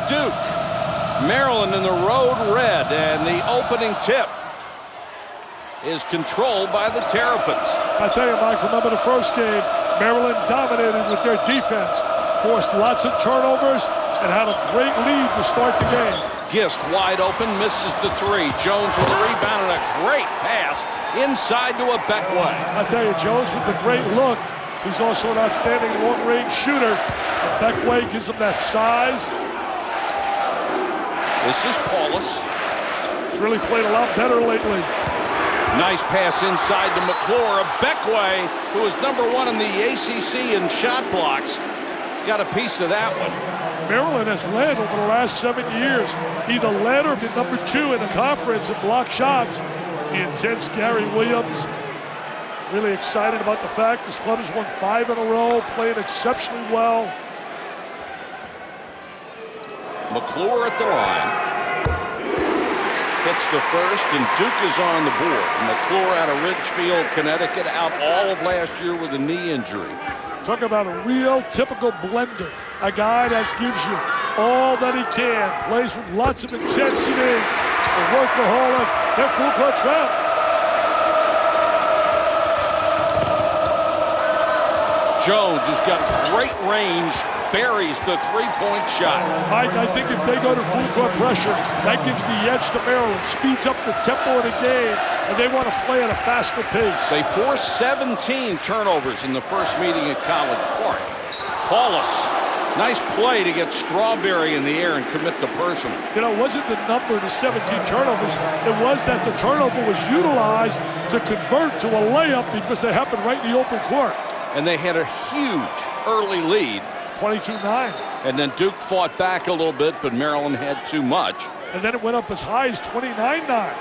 Duke. Maryland in the road red, and the opening tip is controlled by the Terrapins. I tell you, Mike, remember the first game, Maryland dominated with their defense, forced lots of turnovers, and had a great lead to start the game. Gist wide open, misses the three. Jones with a rebound and a great pass inside to a Beckway. I tell you, Jones with the great look. He's also an outstanding long-range shooter. Beckway gives him that size. This is Paulus. He's really played a lot better lately. Nice pass inside to McClure. Beckway, who is #1 in the ACC in shot blocks, got a piece of that one. Maryland has led over the last 7 years, either led or been #2 in the conference in block shots. The intense Gary Williams. Really excited about the fact this club has won 5 in a row, playing exceptionally well. McClure at the line. Hits the first, and Duke is on the board. McClure out of Ridgefield, Connecticut, out all of last year with a knee injury. Talk about a real typical blender. A guy that gives you all that he can, plays with lots of intensity, a workaholic. They're full court trap. Jones has got great range, buries the three-point shot. Mike, I think if they go to full court pressure, that gives the edge to Maryland, speeds up the tempo of the game, and they want to play at a faster pace. They forced 17 turnovers in the first meeting at College Park. Paulus, nice play to get Strawberry in the air and commit the personal. You know, it wasn't the number, the 17 turnovers. It was that the turnover was utilized to convert to a layup because they happened right in the open court. And they had a huge early lead. 22-9. And then Duke fought back a little bit, but Maryland had too much. And then it went up as high as 29-9.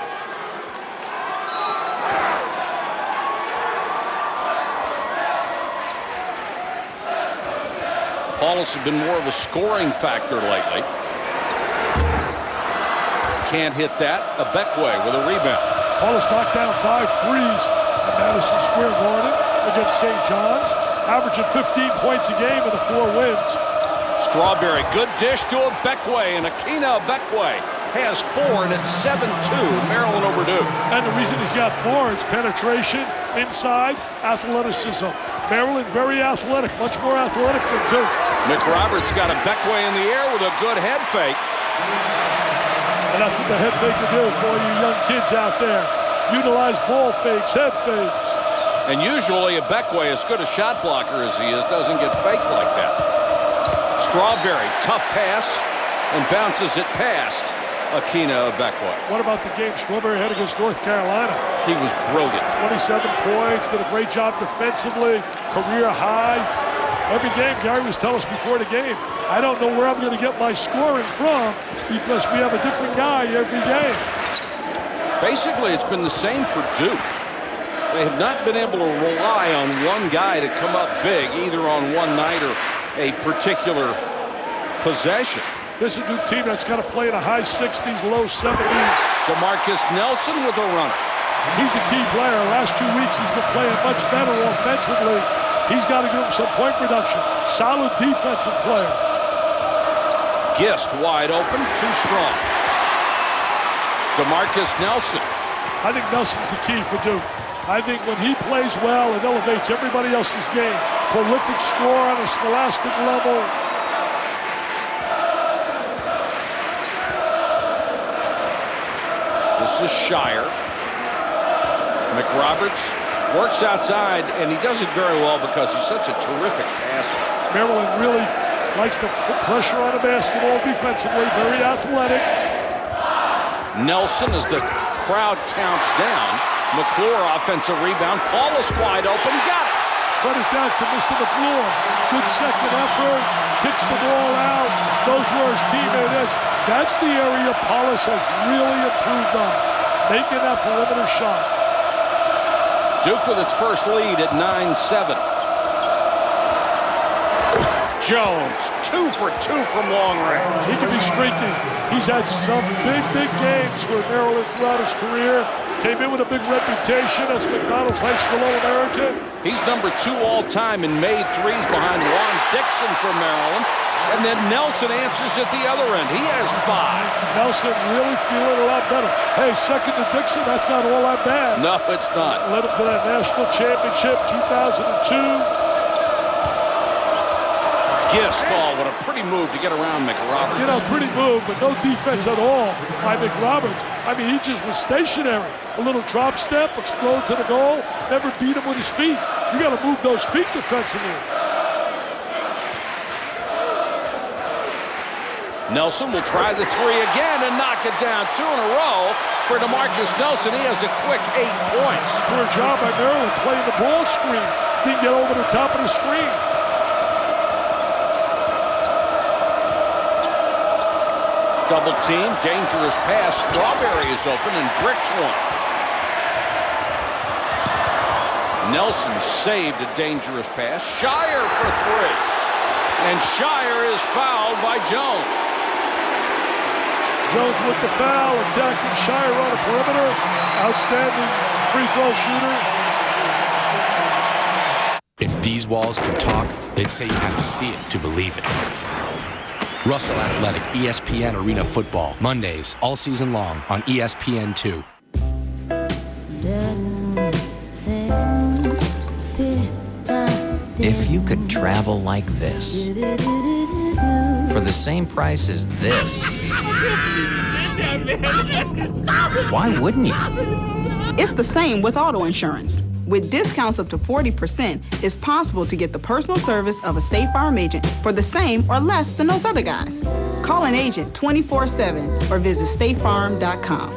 Paulus has been more of a scoring factor lately. Can't hit that. A Beckway with a rebound. Paulus knocked down 5 threes at Madison Square Garden against St. John's, averaging 15 points a game in the 4 wins. Strawberry, good dish to a Beckway, and Akina Beckway has 4, and it's 7-2, Maryland over Duke. And the reason he's got 4 is penetration, inside, athleticism. Maryland very athletic, much more athletic than Duke. McRoberts got a Beckway in the air with a good head fake. And that's what the head fake will do for you young kids out there. Utilize ball fakes, head fakes. And usually a Beckway, as good a shot blocker as he is, doesn't get faked like that. Strawberry, tough pass, and bounces it past Akina Beckway. What about the game Strawberry had against North Carolina? He was brilliant. 27 points, did a great job defensively, career high. Every game, Gary was telling us before the game, I don't know where I'm going to get my scoring from because we have a different guy every game. Basically, it's been the same for Duke. They have not been able to rely on one guy to come up big, either on one night or a particular possession. This is a Duke team that's got to play in the high 60s, low 70s. DeMarcus Nelson with a runner. He's a key player. Last 2 weeks, he's been playing much better offensively. He's got to give him some point production. Solid defensive player. Gist wide open, too strong. DeMarcus Nelson. I think Nelson's the key for Duke. I think when he plays well, it elevates everybody else's game. Prolific scorer on a scholastic level. This is Shire. McRoberts works outside, and he does it very well because he's such a terrific passer. Maryland really likes to put pressure on the basketball defensively, very athletic. Nelson, as the crowd counts down. McClure offensive rebound. Paulus wide open, got it. Put it down to Mr. McClure. Good second effort, kicks the ball out, knows where his teammate is. That's the area Paulus has really improved on, making that perimeter shot. Duke with its first lead at 9-7. Jones, 2 for 2 from long range. He can be streaky. He's had some big games for Maryland throughout his career. Came in with a big reputation as McDonald's High School All-American. He's #2 all-time in made threes behind Ron Dixon for Maryland. And then Nelson answers at the other end. He has 5. Nelson really feeling a lot better. Hey, second to Dixon, that's not all that bad. No, it's not. Led him to that national championship, 2002. Gist, what a pretty move to get around McRoberts. You know, pretty move, but no defense at all by McRoberts. I mean, he just was stationary. A little drop step, explode to the goal, never beat him with his feet. You got to move those feet defensively. Nelson will try the 3 again and knock it down. 2 in a row for DeMarcus Nelson. He has a quick 8 points. Poor job by Maryland playing the ball screen. Didn't get over the top of the screen. Double team, dangerous pass. Strawberry is open and bricks one. Nelson saved a dangerous pass. Shire for 3. And Shire is fouled by Jones. Jones with the foul, attacking Shire on the perimeter. Outstanding free throw shooter. If these walls could talk, they'd say you have to see it to believe it. Russell Athletic, ESPN Arena Football. Mondays, all season long on ESPN2. If you could travel like this, for the same price as this, why wouldn't you? It's the same with auto insurance. With discounts up to 40%, it's possible to get the personal service of a State Farm agent for the same or less than those other guys. Call an agent 24/7 or visit statefarm.com.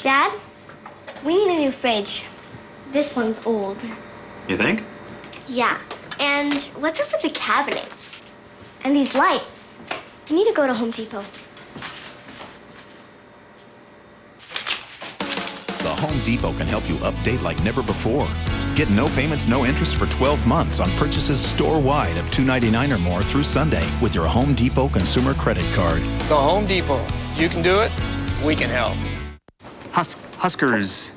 Dad, we need a new fridge. This one's old. You think? Yeah, and what's up with the cabinets? And these lights? We need to go to Home Depot. The Home Depot can help you update like never before. Get no payments, no interest for 12 months on purchases store-wide of $2.99 or more through Sunday with your Home Depot consumer credit card. The Home Depot. You can do it, we can help. Huskers.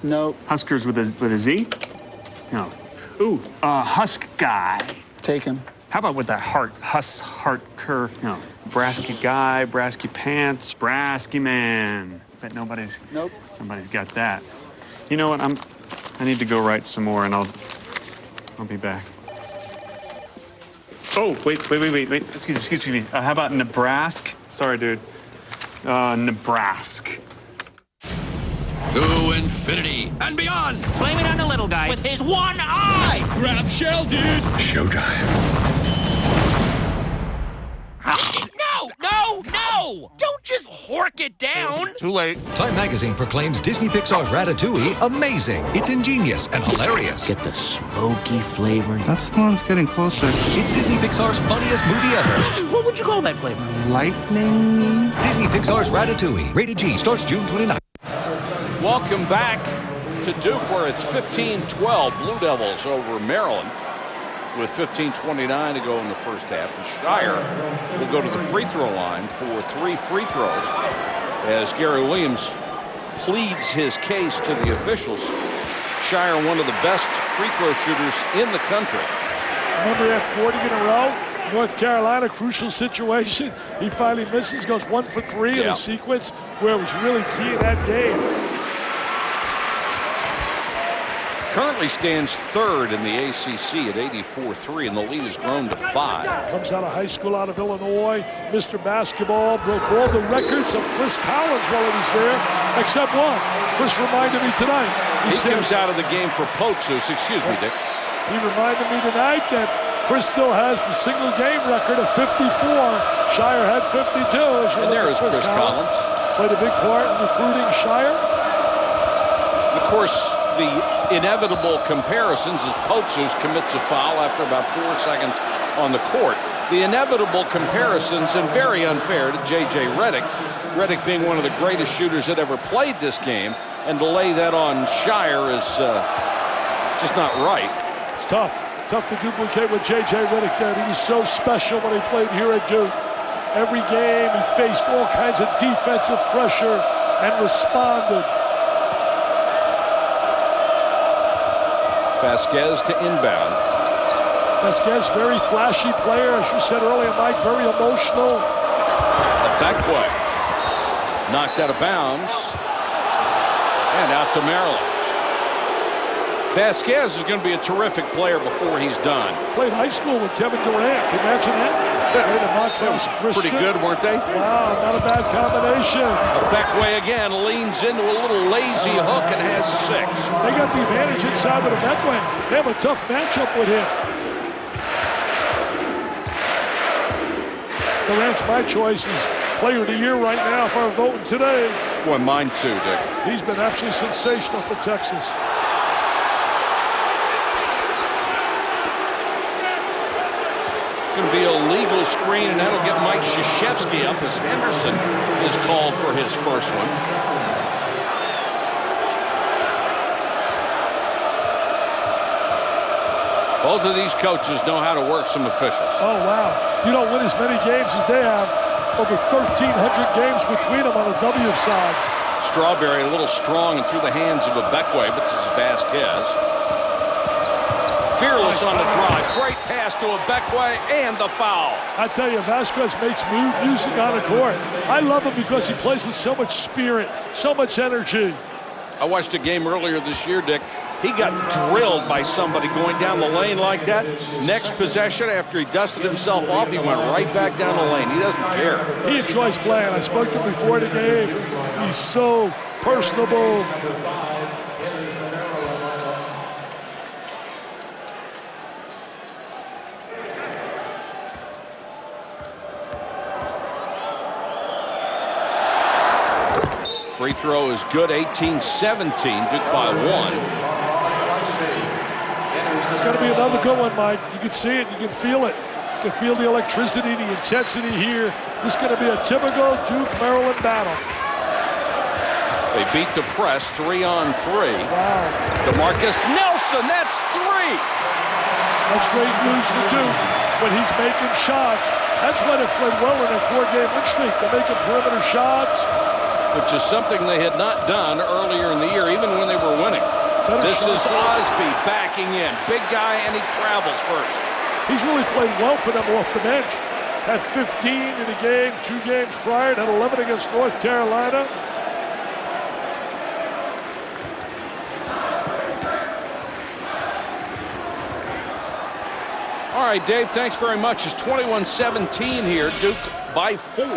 No. Huskers with a Z? No. Ooh, Husk guy. Take him. How about with that heart? Heart curve. No. Brasky guy, Brasky pants, Brasky man. Bet nobody's. Nope. Somebody's got that. You know what? I need to go write some more, and I'll be back. Oh, wait. Excuse me. How about Nebraska? Sorry, dude. Nebraska. To infinity and beyond. Blame it on the little guy with his one eye. Grab shell, dude. Showtime. No! Don't just hork it down. Too late. Time magazine proclaims Disney Pixar's Ratatouille amazing. It's ingenious and hilarious. Get the smoky flavor. That storm's getting closer. It's Disney Pixar's funniest movie ever. What would you call that flavor? Lightning. Disney Pixar's Ratatouille. Rated G. Starts June 29th. Welcome back to Duke, where it's 15-12 Blue Devils over Maryland with 15:29 to go in the first half. And Shire will go to the free throw line for 3 free throws as Gary Williams pleads his case to the officials. Shire, one of the best free throw shooters in the country. Remember that 40 in a row? North Carolina, crucial situation. He finally misses, goes 1 for 3 in a sequence where it was really key in that game. Currently stands third in the ACC at 84-3, and the lead has grown to 5. Comes out of high school out of Illinois. Mr. Basketball broke all the records of Chris Collins while he was there, except one. Chris reminded me tonight. He comes out of the game for Potsus. Excuse me, Dick. He reminded me tonight that Chris still has the single game record of 54. Shire had 52. And there is Chris Collins. Played a big part in recruiting Shire. Of course, the inevitable comparisons as Potsus commits a foul after about 4 seconds on the court. The inevitable comparisons, and very unfair to J.J. Redick. Redick being one of the greatest shooters that ever played this game, and to lay that on Shire is just not right. It's tough. Tough to duplicate what J.J. Redick did. He was so special when he played here at Duke. Every game he faced all kinds of defensive pressure and responded. Vasquez to inbound. Vasquez, very flashy player, as you said earlier, Mike, very emotional. The back way. Knocked out of bounds. And out to Maryland. Vasquez is going to be a terrific player before he's done. Played high school with Kevin Durant. Can you imagine that? Pretty good, weren't they? Wow, not a bad combination. Beckway again leans into a little lazy hook and has 6. They got the advantage inside with a Beckway. They have a tough matchup with him. Durant's my choice as player of the year right now if I'm voting today. Boy, mine too, Dick. He's been absolutely sensational for Texas. Going to be a legal screen, and that'll get Mike Krzyzewski up as Henderson is called for his first one. Both of these coaches know how to work some officials. Oh, wow. You don't win as many games as they have. Over 1,300 games between them on the W side. Strawberry a little strong and through the hands of a Beckway, but this is Vasquez. Fearless on the drive. Great pass to a Beckway and the foul. I tell you, Vasquez makes music on the court. I love him because he plays with so much spirit, so much energy. I watched a game earlier this year, Dick. He got drilled by somebody going down the lane like that. Next possession, after he dusted himself off, he went right back down the lane. He doesn't care. He enjoys playing. I spoke to him before the game. He's so personable. Free throw is good, 18-17, Duke by 1. It's going to be another good one, Mike. You can see it, you can feel it. You can feel the electricity, the intensity here. This is going to be a typical Duke-Maryland battle. They beat the press 3-on-3. Wow. DeMarcus Nelson, that's 3! That's great news for Duke when he's making shots. That's why they played well in their 4-game win streak. They're making perimeter shots. Which is something they had not done earlier in the year, even when they were winning. This is Osby backing in. Big guy, and he travels first. He's really played well for them off the bench. Had 15 in the game, 2 games prior, had 11 against North Carolina. All right, Dave, thanks very much. It's 21-17 here, Duke by 4.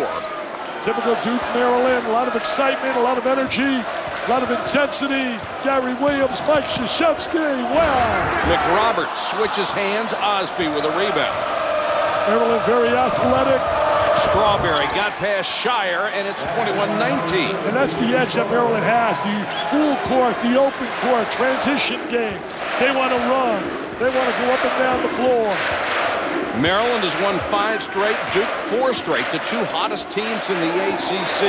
Typical Duke, Maryland, a lot of excitement, a lot of energy, a lot of intensity. Gary Williams, Mike Krzyzewski, wow. McRoberts switches hands, Osby with a rebound. Maryland very athletic. Strawberry got past Shire, and it's 21-19. And that's the edge that Maryland has, the full court, the open court, transition game. They want to run. They want to go up and down the floor. Maryland has won 5 straight, Duke 4 straight, the 2 hottest teams in the ACC,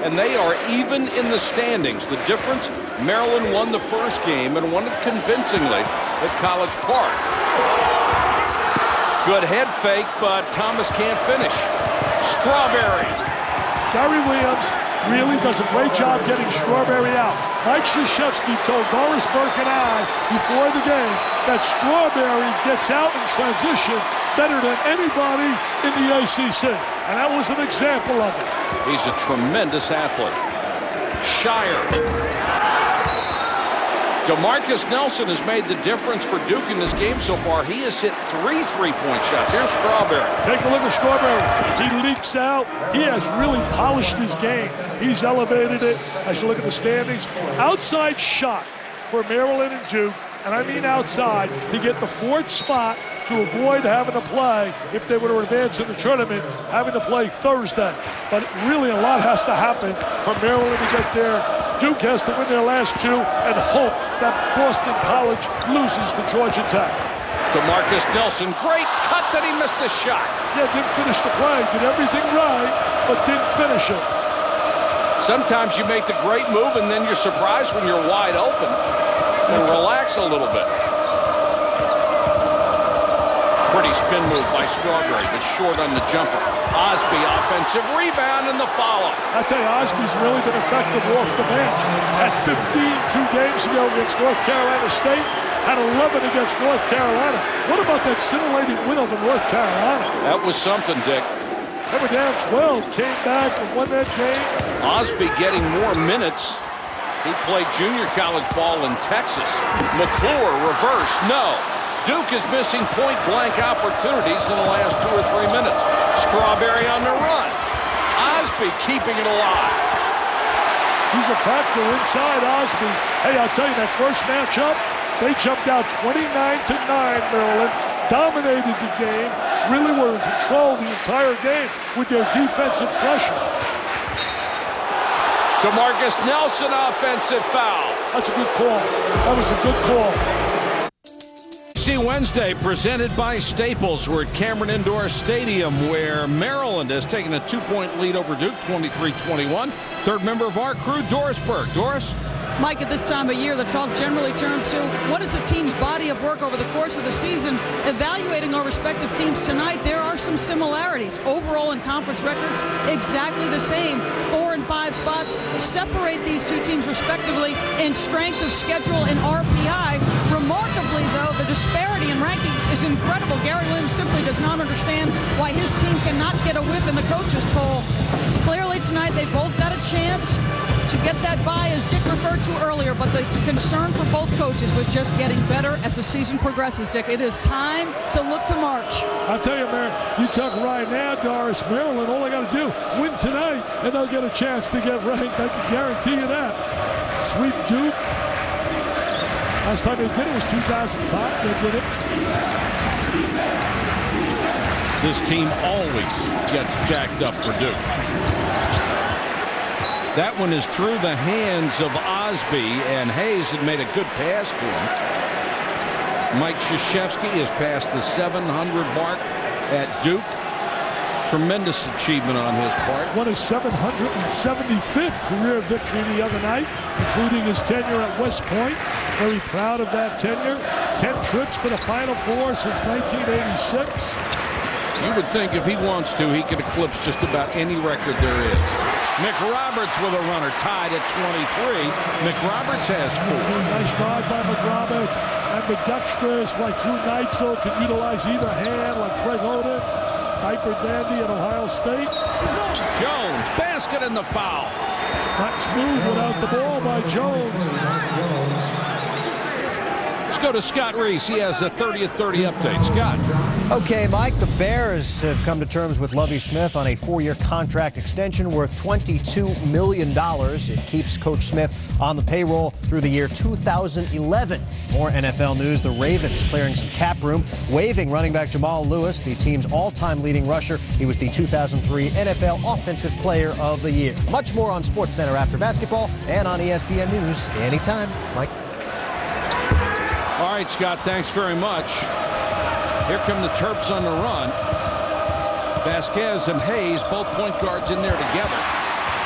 and they are even in the standings. The difference, Maryland won the first game and won it convincingly at College Park. Good head fake, but Thomas can't finish. Strawberry. Gary Williams really does a great job getting Strawberry out. Mike Krzyzewski told Doris Burke and I before the game that Strawberry gets out in transition better than anybody in the ACC. And that was an example of it. He's a tremendous athlete. Shire. DeMarcus Nelson has made the difference for Duke in this game so far. He has hit 3 3-point shots. Here's Strawberry. Take a look at Strawberry. He leaks out. He has really polished his game. He's elevated it. As you look at the standings, outside shot for Maryland and Duke, and I mean outside, to get the 4th spot to avoid having to play, if they were to advance in the tournament, having to play Thursday. But really a lot has to happen for Maryland to get there. Duke has to win their last 2 and hope that Boston College loses to Georgia Tech. DeMarcus Nelson, great cut that he missed the shot. Yeah, didn't finish the play, did everything right, but didn't finish it. Sometimes you make the great move and then you're surprised when you're wide open. And relax a little bit. Pretty spin move by Strawberry, but short on the jumper. Osby, offensive rebound, and the follow. I tell you, Osby's really been effective off the bench. Had 15 2 games ago against North Carolina State. Had 11 against North Carolina. What about that scintillating win over North Carolina? That was something, Dick. They were down 12, came back and won that game. Osby getting more minutes. He played junior college ball in Texas. McClure, reverse, no. Duke is missing point-blank opportunities in the last 2 or 3 minutes. Strawberry on the run. Osby keeping it alive. He's a factor inside Osby. Hey, I'll tell you, that first matchup, they jumped out 29-9, Maryland. Dominated the game. Really were in control the entire game with their defensive pressure. DeMarcus Nelson, offensive foul. That's a good call. That was a good call. See Wednesday presented by Staples. We're at Cameron Indoor Stadium where Maryland has taken a 2-point lead over Duke, 23-21. Third member of our crew, Doris Burke. Doris? Mike, at this time of year, the talk generally turns to what is a team's body of work over the course of the season. Evaluating our respective teams tonight, there are some similarities. Overall in conference records, exactly the same. 4 and 5 spots separate these two teams respectively in strength of schedule and RPI. Remarkably, though, the disparity in rankings is incredible. Gary Williams simply does not understand why his team cannot get a whiff in the coaches' poll. Clearly tonight, they both got a chance to get that bye, as Dick referred to earlier, but the concern for both coaches was just getting better as the season progresses, Dick. It is time to look to March. I'll tell you, man, you talk right now, Doris, Maryland, all they got to do, win tonight, and they'll get a chance to get ranked. I can guarantee you that. Sweep Duke. Last time they did it was 2005. They did it. This team always gets jacked up for Duke. That one is through the hands of Osby, and Hayes had made a good pass to him. Mike Krzyzewski has passed the 700 mark at Duke. Tremendous achievement on his part. Won his 775th career victory the other night, including his tenure at West Point. Very proud of that tenure. 10 trips to the Final Four since 1986. You would think if he wants to, he could eclipse just about any record there is. McRoberts with a runner, tied at 23. McRoberts has 4. Nice drive by McRoberts. And the dexterous, like Drew Neitzel, can utilize either hand, like Craig Oden. Diaper dandy at Ohio State. Jones, basket and the foul. Nice move without the ball by Jones. Let's go to Scott Reese. He has a 30 at 30 update. Scott. Okay, Mike, the Bears have come to terms with Lovie Smith on a 4-year contract extension worth $22 million. It keeps Coach Smith on the payroll through the year 2011. More NFL news. The Ravens clearing some cap room, waiving running back Jamal Lewis, the team's all-time leading rusher. He was the 2003 NFL Offensive Player of the Year. Much more on SportsCenter after basketball and on ESPN News anytime. Mike. All right, Scott, thanks very much. Here come the Terps on the run. Vasquez and Hayes, both point guards in there together.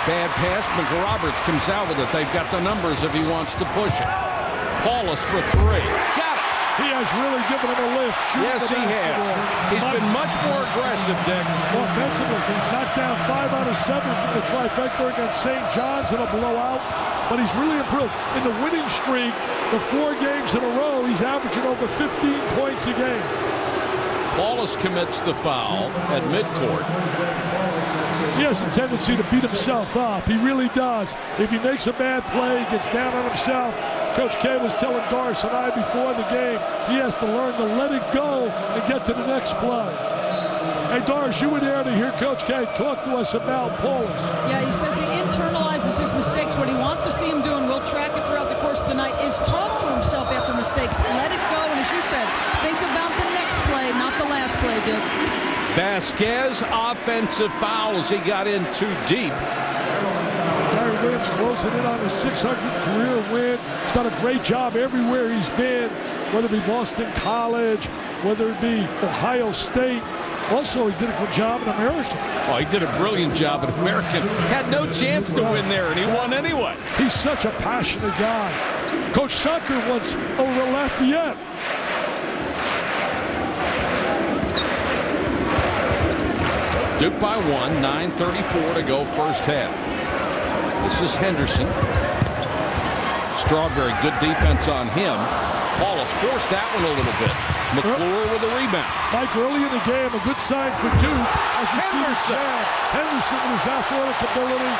Bad pass. McRoberts comes out with it. They've got the numbers if he wants to push it. Paulus for 3. Got it. He has really given him a lift. Yes, he has. He's been much more aggressive, Dick. Offensively, knocked down 5 out of 7 from the trifecta against St. John's in a blowout. But he's really improved. In the winning streak, the 4 games in a row, he's averaging over 15 points a game. Paulus commits the foul at midcourt. He has a tendency to beat himself up. He really does. If he makes a bad play, he gets down on himself. Coach K was telling Doris and I before the game, he has to learn to let it go and get to the next play. Hey, Doris, you were there to hear Coach K talk to us about Paulus. Yeah, he says he internalizes his mistakes. What he wants to see him do, and we'll track it throughout the course of the night, is talk to himself after mistakes. Let it go, and as you said, think about the next play, not the last play, Dick. Vasquez, offensive fouls. He got in too deep. Gary Williams closing in on his 600 career win. He's done a great job everywhere he's been, whether it be Boston College, whether it be Ohio State. Also, he did a good job at American. Oh, he did a brilliant job at American. Had no chance to win there, and he won anyway. He's such a passionate guy. Coach Sucker once over Lafayette. Duke by 1, 9:34 to go first half. This is Henderson. Strawberry, good defense on him. Paulus forced that one a little bit. McClure with a rebound. Mike, early in the game, a good sign for Duke. As you see this man, Henderson with his athletic ability.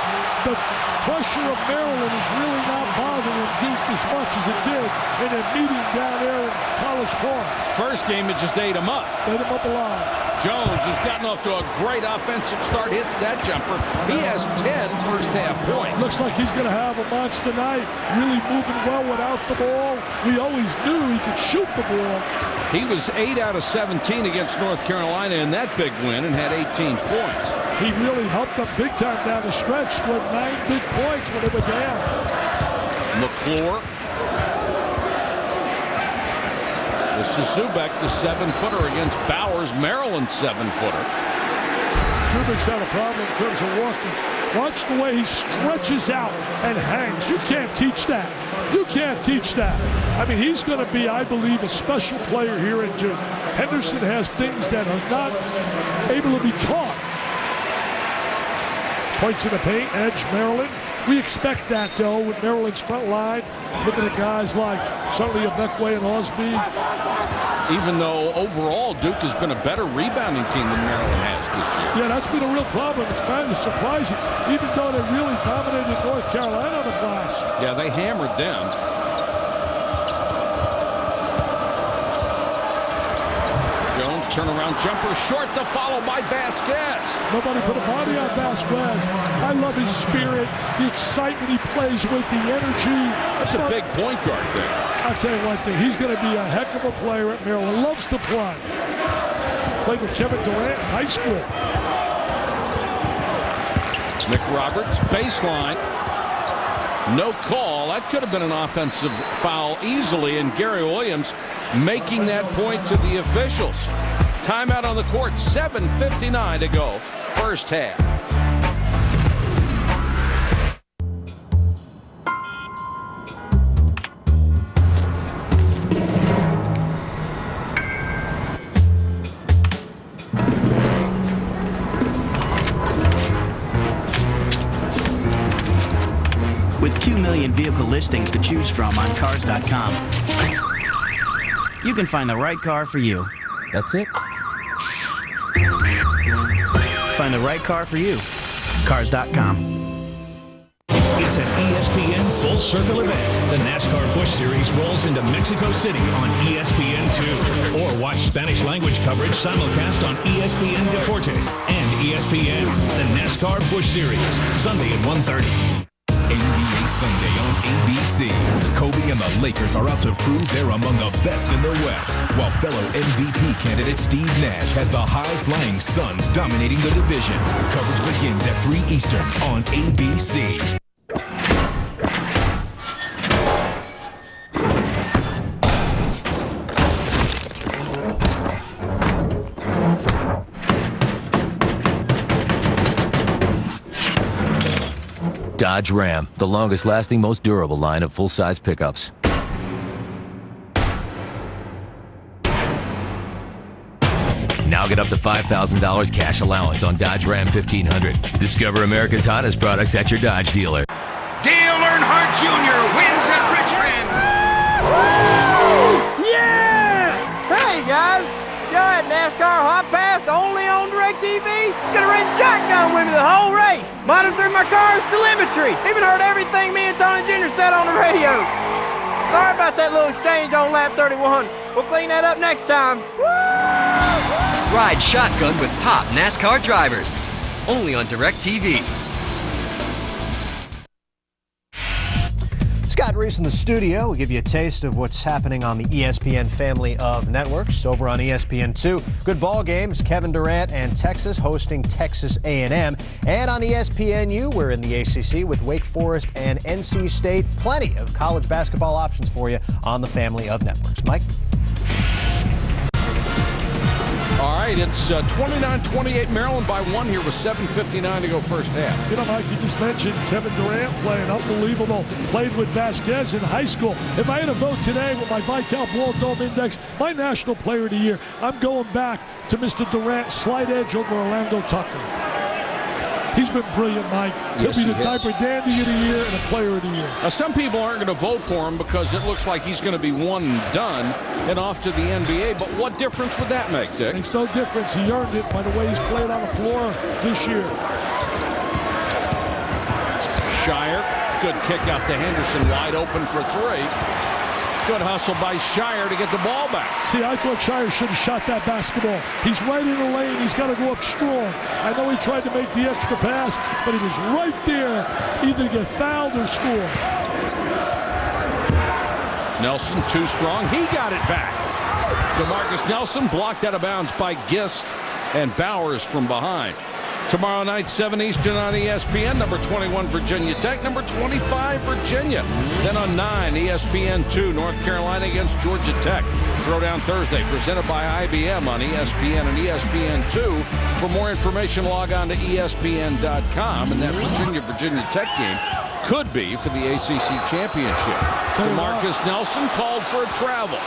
The pressure of Maryland is really not bothering Duke as much as it did in a meeting down there in College Park. First game, it just ate him up. Ate him up alive. Jones has gotten off to a great offensive start, hits that jumper. He has 10 first-half points. Looks like he's going to have a monster night, really moving well without the ball. We always knew he could shoot the ball. He was 8 out of 17 against North Carolina in that big win and had 18 points. He really helped them big time down the stretch, scored 9 big points when they were down. McClure. This is Zubek, the 7-footer against Bowers, Maryland's 7-footer. Zubek's had a problem in terms of walking. Watch the way he stretches out and hangs. You can't teach that. You can't teach that. I mean, he's going to be, I believe, a special player here in Duke. Henderson has things that are not able to be taught. Points in the paint, edge Maryland. We expect that, though, with Maryland's front line. Looking at guys like certainly Ebekwe and Osby. Even though overall Duke has been a better rebounding team than Maryland has this year. Yeah, that's been a real problem. It's kind of surprising, even though they really dominated North Carolina on the glass. Yeah, they hammered them. Jones turnaround jumper short to follow by Vasquez. Nobody put a body on Vasquez. I love his spirit, the excitement he plays with, the energy. That's a big point guard there. I'll tell you one thing, he's going to be a heck of a player at Maryland. Loves to play. Played with Kevin Durant in high school. Nick Roberts, baseline. No call. That could have been an offensive foul easily, and Gary Williams making that point to the officials. Timeout on the court, 7:59 to go, first half. With 2 million vehicle listings to choose from on Cars.com, you can find the right car for you. That's it. Find the right car for you. Cars.com. It's an ESPN Full Circle event. The NASCAR Busch Series rolls into Mexico City on ESPN2. Or watch Spanish language coverage simulcast on ESPN Deportes and ESPN. The NASCAR Busch Series, Sunday at 1:30. NBA Sunday on ABC. Kobe and the Lakers are out to prove they're among the best in the West, while fellow MVP candidate Steve Nash has the high-flying Suns dominating the division. Coverage begins at 3 Eastern on ABC. Dodge Ram, the longest-lasting, most durable line of full-size pickups. Now get up to $5,000 cash allowance on Dodge Ram 1500. Discover America's hottest products at your Dodge dealer. Dale Earnhardt Jr. wins at Richmond. Yeah! Hey, guys. Y'all had NASCAR Hot Pass only on DirecTV? Could have ridden shotgun with me the whole race. Monitored my car's telemetry. Even heard everything me and Tony Jr. said on the radio. Sorry about that little exchange on lap 31. We'll clean that up next time. Ride shotgun with top NASCAR drivers. Only on DirecTV. Scott Reese in the studio will give you a taste of what's happening on the ESPN family of networks. Over on ESPN2, good ball games. Kevin Durant and Texas hosting Texas A&M. And on ESPNU, we're in the ACC with Wake Forest and NC State. Plenty of college basketball options for you on the family of networks. Mike? All right, right, it's 29-28 Maryland by 1 here with 7:59 to go first half. You know, Mike, you just mentioned Kevin Durant playing unbelievable. Played with Vasquez in high school. If I had a vote today with my Vital Ball Dome Index, my National Player of the Year, I'm going back to Mr. Durant, slight edge over Orlando Tucker. He's been brilliant, Mike. Yes, He'll be the he has. diaper dandy of the year and a player of the year. Now, some people aren't going to vote for him because it looks like he's going to be one and done and off to the NBA. But what difference would that make, Dick? Makes no difference. He earned it by the way he's played on the floor this year. Shire, good kick out to Henderson, wide open for three. Good hustle by Shire to get the ball back. See, I thought Shire should have shot that basketball. He's right in the lane. He's got to go up strong. I know he tried to make the extra pass, but he was right there, either get fouled or score. Nelson too strong. He got it back. DeMarcus Nelson blocked out of bounds by Gist and Bowers from behind. Tomorrow night, 7 Eastern on ESPN. Number 21, Virginia Tech. Number 25, Virginia. Then on 9, ESPN 2, North Carolina against Georgia Tech. Throwdown Thursday, presented by IBM on ESPN and ESPN 2. For more information, log on to ESPN.com. And that Virginia Tech game could be for the ACC championship. DeMarcus Nelson called for a travel.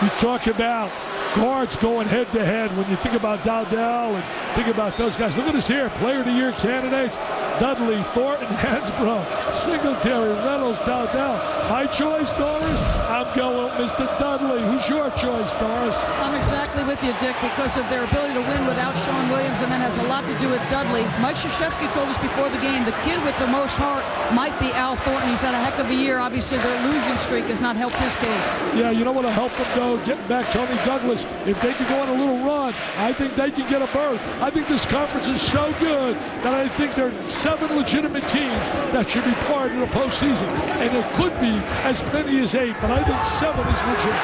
You talk about guards going head-to-head when you think about Dowdell and think about those guys. Look at this here. Player of the Year candidates. Dudley, Thornton, Hansbrough, Singletary, Reynolds, Dowdell. My choice, Doris? I'm going with Mr. Dudley. Who's your choice, Doris? I'm exactly with you, Dick, because of their ability to win without Sean Williams, and that has a lot to do with Dudley. Mike Krzyzewski told us before the game, the kid with the most heart might be Al Thornton. He's had a heck of a year. Obviously, their losing streak has not helped his case. Yeah, you know what'll help them, though? Getting back Tony Douglas. If they can go on a little run, I think they can get a berth. I think this conference is so good that I think there are 7 legitimate teams that should be part of the postseason. And it could be as many as 8, but I think 7 is legitimate.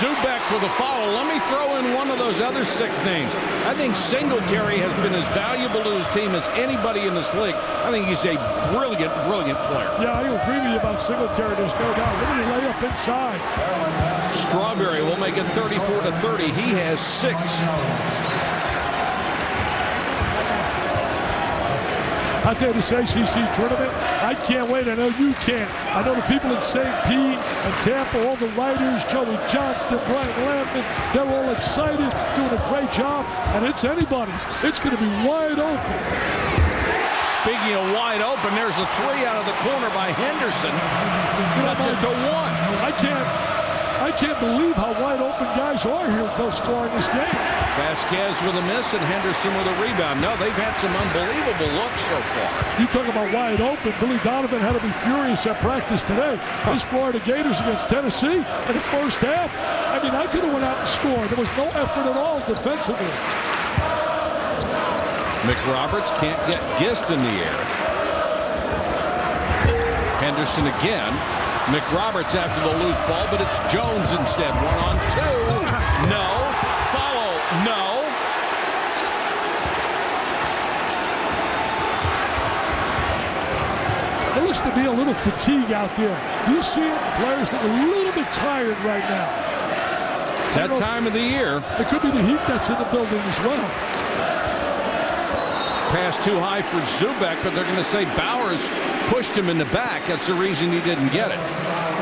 Zubek with a foul. Let me throw in one of those other 6 names. I think Singletary has been as valuable to his team as anybody in this league. I think he's a brilliant, brilliant player. Yeah, I agree with you about Singletary. There's no doubt. Look at the layup inside. Strawberry will make it 34-30. He has 6. I tell you, this ACC tournament, I can't wait. I know you can't. I know the people in St. Pete and Tampa, all the writers, Joey Johnston, Brian Lampman, they're all excited, doing a great job, and it's anybody's. It's going to be wide open. Speaking of wide open, there's a 3 out of the corner by Henderson. Cuts it to 1. I can't believe how wide open guys are here thus far in this game. Vasquez with a miss and Henderson with a rebound. No, they've had some unbelievable looks so far. You talk about wide open. Billy Donovan had to be furious at practice today. These Florida Gators against Tennessee in the first half. I mean, I could have went out and scored. There was no effort at all defensively. McRoberts can't get Gist in the air. Henderson again. McRoberts after the loose ball, but it's Jones instead. 1-on-2. No. Follow. No. There looks to be a little fatigue out there. You see it? The players look a little bit tired right now. It's that time of the year. It could be the heat that's in the building as well. Pass too high for Zubek, but they're going to say Bowers pushed him in the back. That's the reason he didn't get it.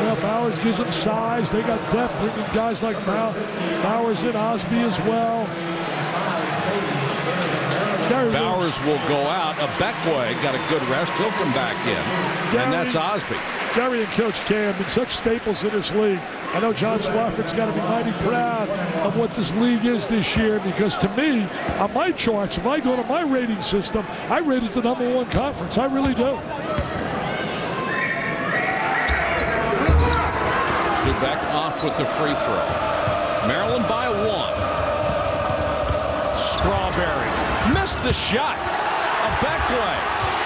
Well, Bowers gives them size. They got depth, bringing guys like Bowers and Osby as well. Bowers will go out. Abekwe got a good rest. He'll come back in. And that's Osby. Gary and Coach K have been such staples in this league. I know John Swafford's got to be mighty proud of what this league is this year, because to me, on my charts, if I go to my rating system, I rate it the #1 conference. I really do. Zubek off with the free throw. Maryland by 1. Strawberry missed the shot. Abekwe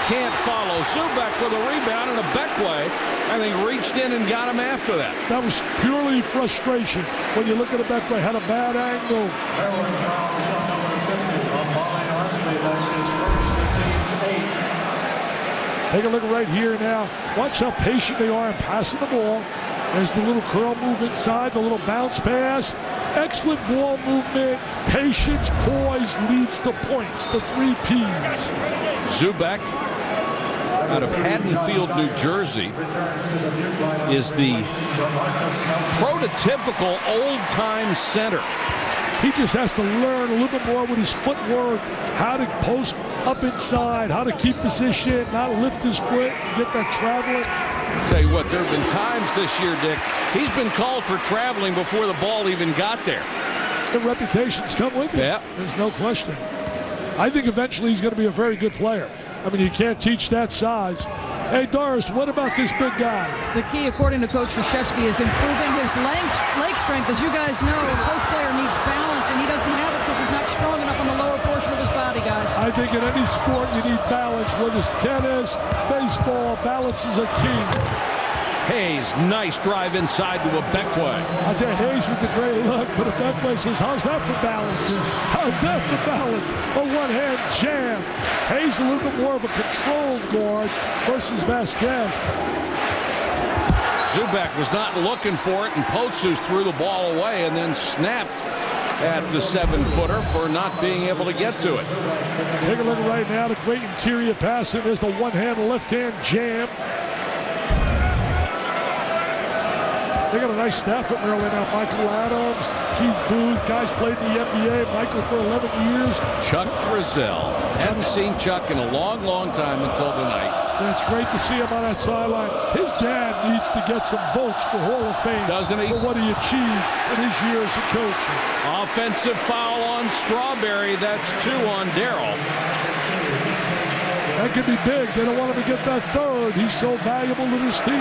can't follow. Zubek with a rebound, and Abekwe, I think, reached in and got him after that. That was purely frustration. When you look at Abekwe, had a bad angle. Take a look right here now. Watch how patient they are in passing the ball. There's the little curl move inside, the little bounce pass. Excellent ball movement, patience, poise leads to points, the 3 Ps. Zubek, out of Haddonfield, New Jersey, is the prototypical old-time center. He just has to learn a little bit more with his footwork, how to post up inside, how to keep position, not lift his foot, get that traveling. I'll tell you what, there have been times this year, Dick, he's been called for traveling before the ball even got there. The reputations come with it. Yeah. There's no question. I think eventually he's going to be a very good player. I mean, you can't teach that size. Hey, Doris, what about this big guy? The key, according to Coach Krzyzewski, is improving his leg strength. As you guys know, a post player needs balance, and he doesn't have it because he's not strong enough on the lower portion of his body, guys. I think in any sport you need balance, whether it's tennis, baseball, balance is a key. Hayes, nice drive inside to Ebekwe. I tell you, Hayes with the great look, but Ebekwe says, how's that for balance? How's that for balance? A one-hand jam. Hayes a little bit more of a controlled guard versus Vasquez. Zubek was not looking for it, and Potsus threw the ball away and then snapped at the 7-footer for not being able to get to it. Take a look right now, the great interior passing. There's the one-hand, left-hand jam. They got a nice staff at Maryland now. Michael Adams, Keith Booth, guys played in the NBA. Michael for 11 years. Chuck Drizel. Hadn't seen Chuck in a long, long time until tonight. And it's great to see him on that sideline. His dad needs to get some votes for Hall of Fame. Doesn't he? For what he achieved in his years as a coach. Offensive foul on Strawberry. That's 2 on Darrell. That could be big. They don't want him to get that third. He's so valuable to this team.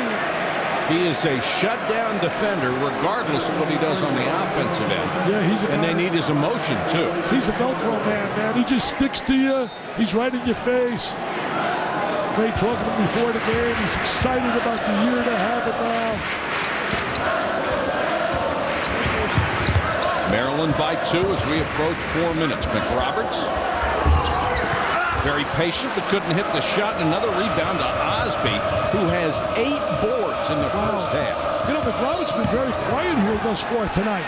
He is a shutdown defender, regardless of what he does on the offensive end. Yeah, he's a and they need his emotion, too. He's a Velcro man. He just sticks to you. He's right in your face. Great talking to him before the game. He's excited about the year to have it now. Maryland by 2 as we approach 4 minutes. McRoberts, very patient, but couldn't hit the shot. Another rebound to Osby, who has 8 boards in the first half. You know, McRoberts been very quiet here thus far tonight.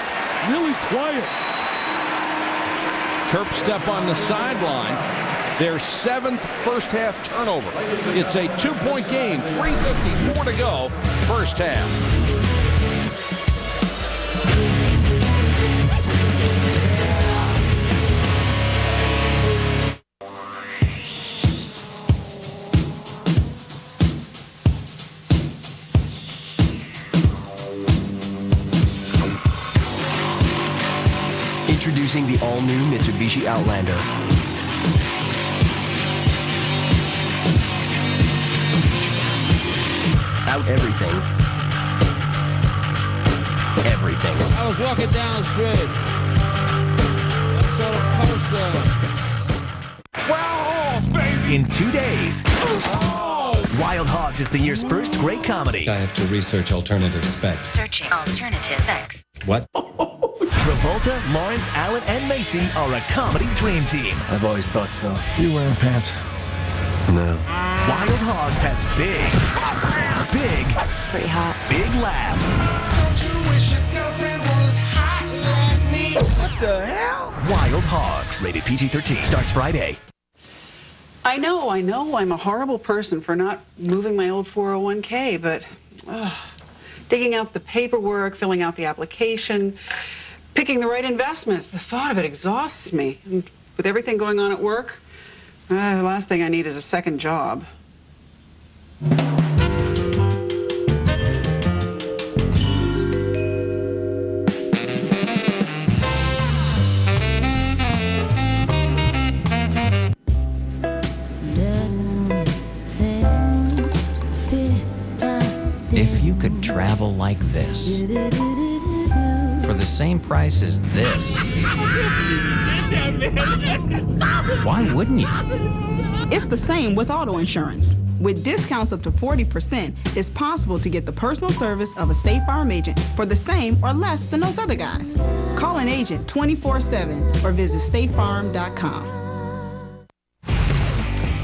Really quiet. Terp step on the sideline. Their 7th first-half turnover. It's a 2-point game. 3:54 to go. First half. Introducing the all-new Mitsubishi Outlander. Out everything. Everything. I was walking down the street. I saw the poster. Wild Hogs, baby! In 2 days. Oh! Wild Hogs is the year's first great comedy. I have to research alternative specs. Searching alternative specs. What? Travolta, Lawrence, Allen, and Macy are a comedy dream team. I've always thought so. You wearing pants? No. Wild Hogs has big. It's pretty hot. Big laughs. What the hell? Wild Hogs, rated PG-13, starts Friday. I know, I'm a horrible person for not moving my old 401k, but digging out the paperwork, filling out the application, picking the right investments, the thought of it exhausts me. And with everything going on at work, the last thing I need is a second job. If you could travel like this, for the same price as this, why wouldn't you? It's the same with auto insurance. With discounts up to 40%, it's possible to get the personal service of a State Farm agent for the same or less than those other guys. Call an agent 24/7 or visit statefarm.com.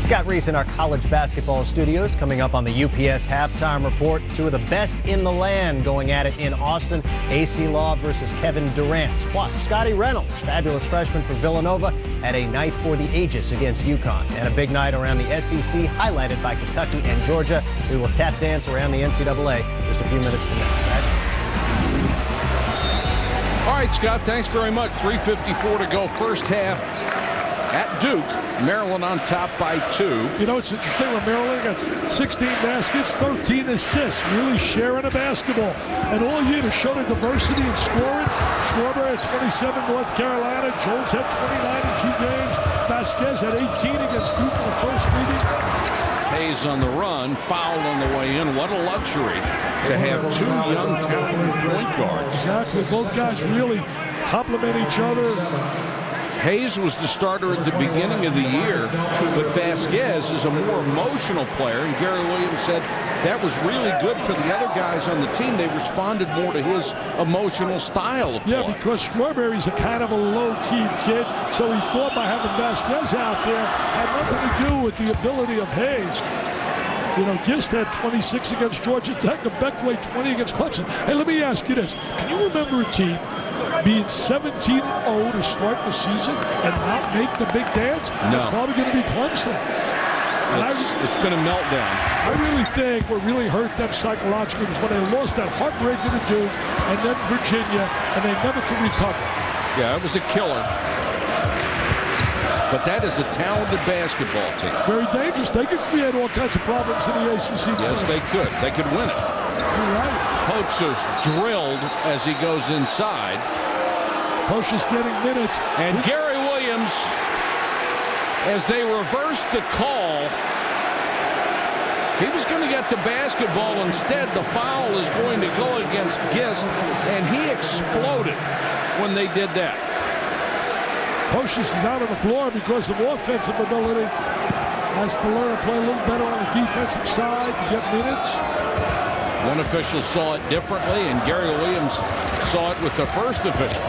Scott Reese in our college basketball studios. Coming up on the UPS halftime report, two of the best in the land going at it in Austin. AC Law versus Kevin Durant. Plus, Scotty Reynolds, fabulous freshman for Villanova, at a night for the ages against UConn. And a big night around the SEC, highlighted by Kentucky and Georgia. We will tap dance around the NCAA just a few minutes from now, guys. All right, Scott, thanks very much. 3:54 to go, first half at Duke. Maryland on top by 2. You know, it's interesting when Maryland got 16 baskets, 13 assists, really sharing the basketball. And all year to show the diversity in scoring. Strawberry at 27, North Carolina. Jones had 29 in 2 games. Vasquez had 18 against Duke in the first meeting. Hayes on the run, fouled on the way in. What a luxury to have 2 young, talented point guards. Exactly. Both guys really complement each other. Hayes was the starter at the beginning of the year, but Vasquez is a more emotional player, and Gary Williams said that was really good for the other guys on the team. They responded more to his emotional style of play. Yeah, because Strawberry's a kind of a low-key kid, so he thought by having Vasquez out there had nothing to do with the ability of Hayes. You know, Gist had 26 against Georgia Tech, and Beckway 20 against Clemson. Hey, let me ask you this. Can you remember a team being 17-0 to start the season and not make the big dance? No. It's probably going to be Clemson. It's been a meltdown. I really think what really hurt them psychologically was when they lost that heartbreaker to Duke and then Virginia, and they never could recover. Yeah, it was a killer. But that is a talented basketball team. Very dangerous. They could create all kinds of problems in the ACC. Yes, they could. They could win it. You're right. Poach is drilled as he goes inside. Poach is getting minutes. And Gary Williams, as they reversed the call, he was going to get the basketball. Instead, the foul is going to go against Gist, and he exploded when they did that. Poach is out on the floor because of offensive ability. Has to learn to play a little better on the defensive side to get minutes. One official saw it differently, and Gary Williams saw it with the first official.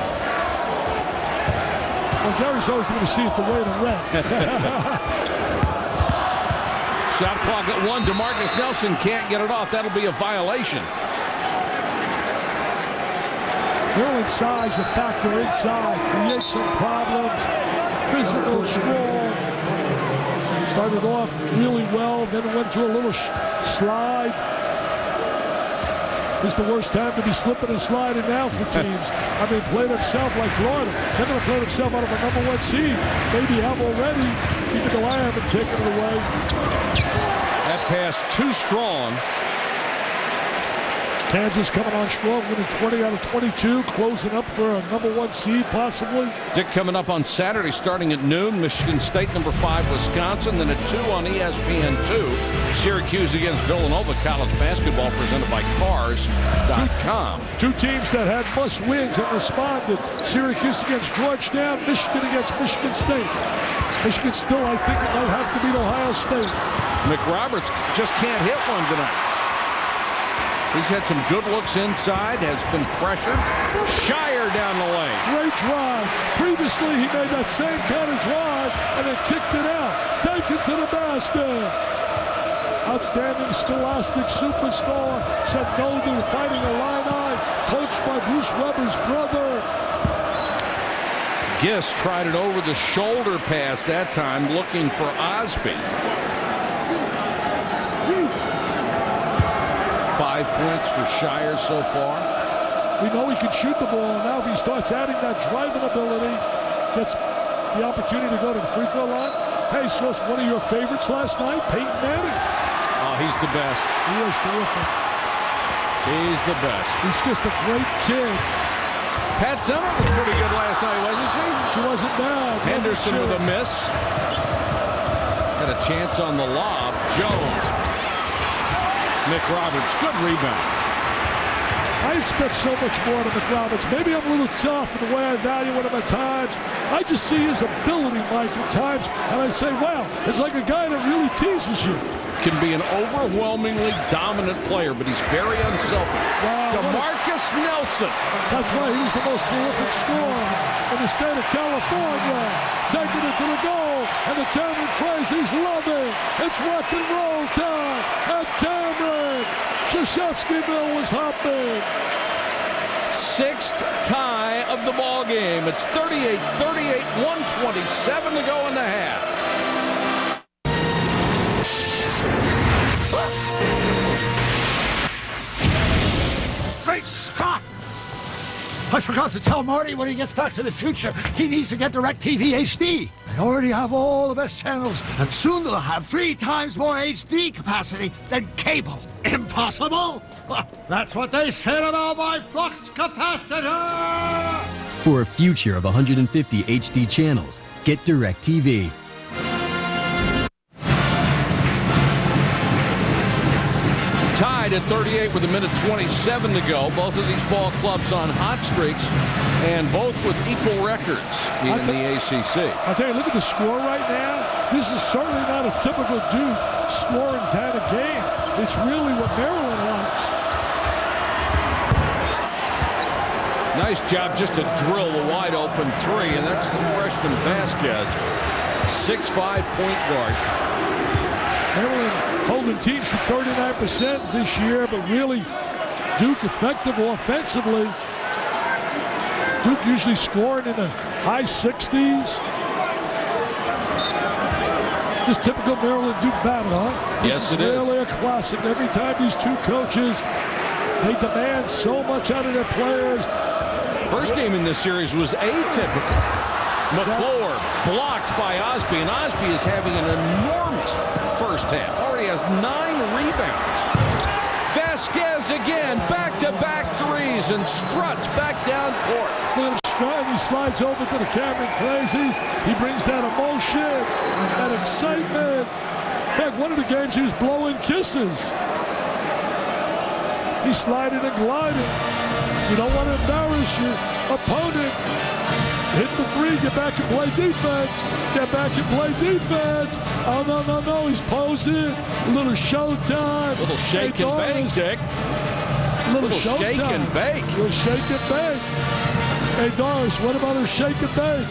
Well, Gary's always going to see it the way to red. Shot clock at 1. DeMarcus Nelson can't get it off. That'll be a violation. Maryland's size, a factor inside, creates some problems. Physical, strong. Started off really well, then went through a little slide. This is the worst time to be slipping and sliding now for teams. I mean, play themselves like Florida. They're going to play themselves out of a #1 seed. Maybe have already, even though I haven't taken it away. That pass too strong. Kansas coming on strong, winning 20 out of 22, closing up for a #1 seed, possibly. Dick coming up on Saturday, starting at noon. Michigan State, number 5, Wisconsin. Then at 2 on ESPN2. Syracuse against Villanova. College basketball presented by Cars.com. Two teams that had must-wins and responded. Syracuse against Georgetown, Michigan against Michigan State. Michigan still, I think, might have to beat Ohio State. McRoberts just can't hit one tonight. He's had some good looks inside, has been pressured. Shire down the lane. Great drive. Previously, he made that same kind of drive and then kicked it out. Take it to the basket. Outstanding scholastic superstar. Said no to fighting Illini. Coached by Bruce Weber's brother. Gist tried it over the shoulder pass that time, looking for Osby. 5 points for Shire so far. We know he can shoot the ball. Now if he starts adding that driving ability, gets the opportunity to go to the free throw line. Hey, so one of your favorites last night, Peyton Manning. Oh, he's the best. He is terrific. He's the best. He's just a great kid. Pat Summer was pretty good last night, wasn't she? She wasn't bad. Henderson with a miss. Had a chance on the lob. Jones. McRoberts, good rebound. I expect so much more of McRoberts. Maybe I'm a little tough in the way I value him at times. I just see his ability, Mike, at times, and I say, wow, it's like a guy that really teases you. Can be an overwhelmingly dominant player, but he's very unselfish. Wow, DeMarcus Nelson. That's why he's the most prolific scorer in the state of California. taking it to the goal, and the Cameron Crazies love it. It's rock and roll time at Cameron. Krzyzewskiville was hopping. Sixth tie of the ball game. It's 38-38, 1:27 to go in the half. Great Scott! I forgot to tell Marty when he gets back to the future, he needs to get DirecTV HD. They already have all the best channels, and soon they'll have 3 times more HD capacity than cable. Impossible? That's what they said about my flux capacitor! For a future of 150 HD channels, get DirecTV. Tied at 38 with 1:27 to go. Both of these ball clubs on hot streaks, and both with equal records in the ACC. I'll tell you, look at the score right now. This is certainly not a typical Duke scoring kind of game. It's really what Maryland likes. Nice job just to drill the wide open 3, and that's the freshman Vasquez, 6'5" point guard. Maryland holding teams to 39% this year, but really Duke effective offensively. Duke usually scoring in the high 60s. Just typical Maryland Duke battle, huh? Yes, it is. This is really a classic. Every time these two coaches, they demand so much out of their players. First game in this series was atypical. McClure blocked by Osby, and Osby is having an enormous first half. Already has 9 rebounds. Vasquez again, back-to-back threes, and struts back down court. Look at him strutting. He slides over to the Cameron Crazies. He brings that emotion, that excitement. In fact, one of the games he was blowing kisses. He's sliding and gliding. You don't want to embarrass your opponent. Hit the 3, get back and play defense. Get back and play defense. Oh, no, he's posing. A little showtime. Little shake and bake, Dick. Little shake and bake. Little shake and bake. Hey, Doris, what about her shake and bake?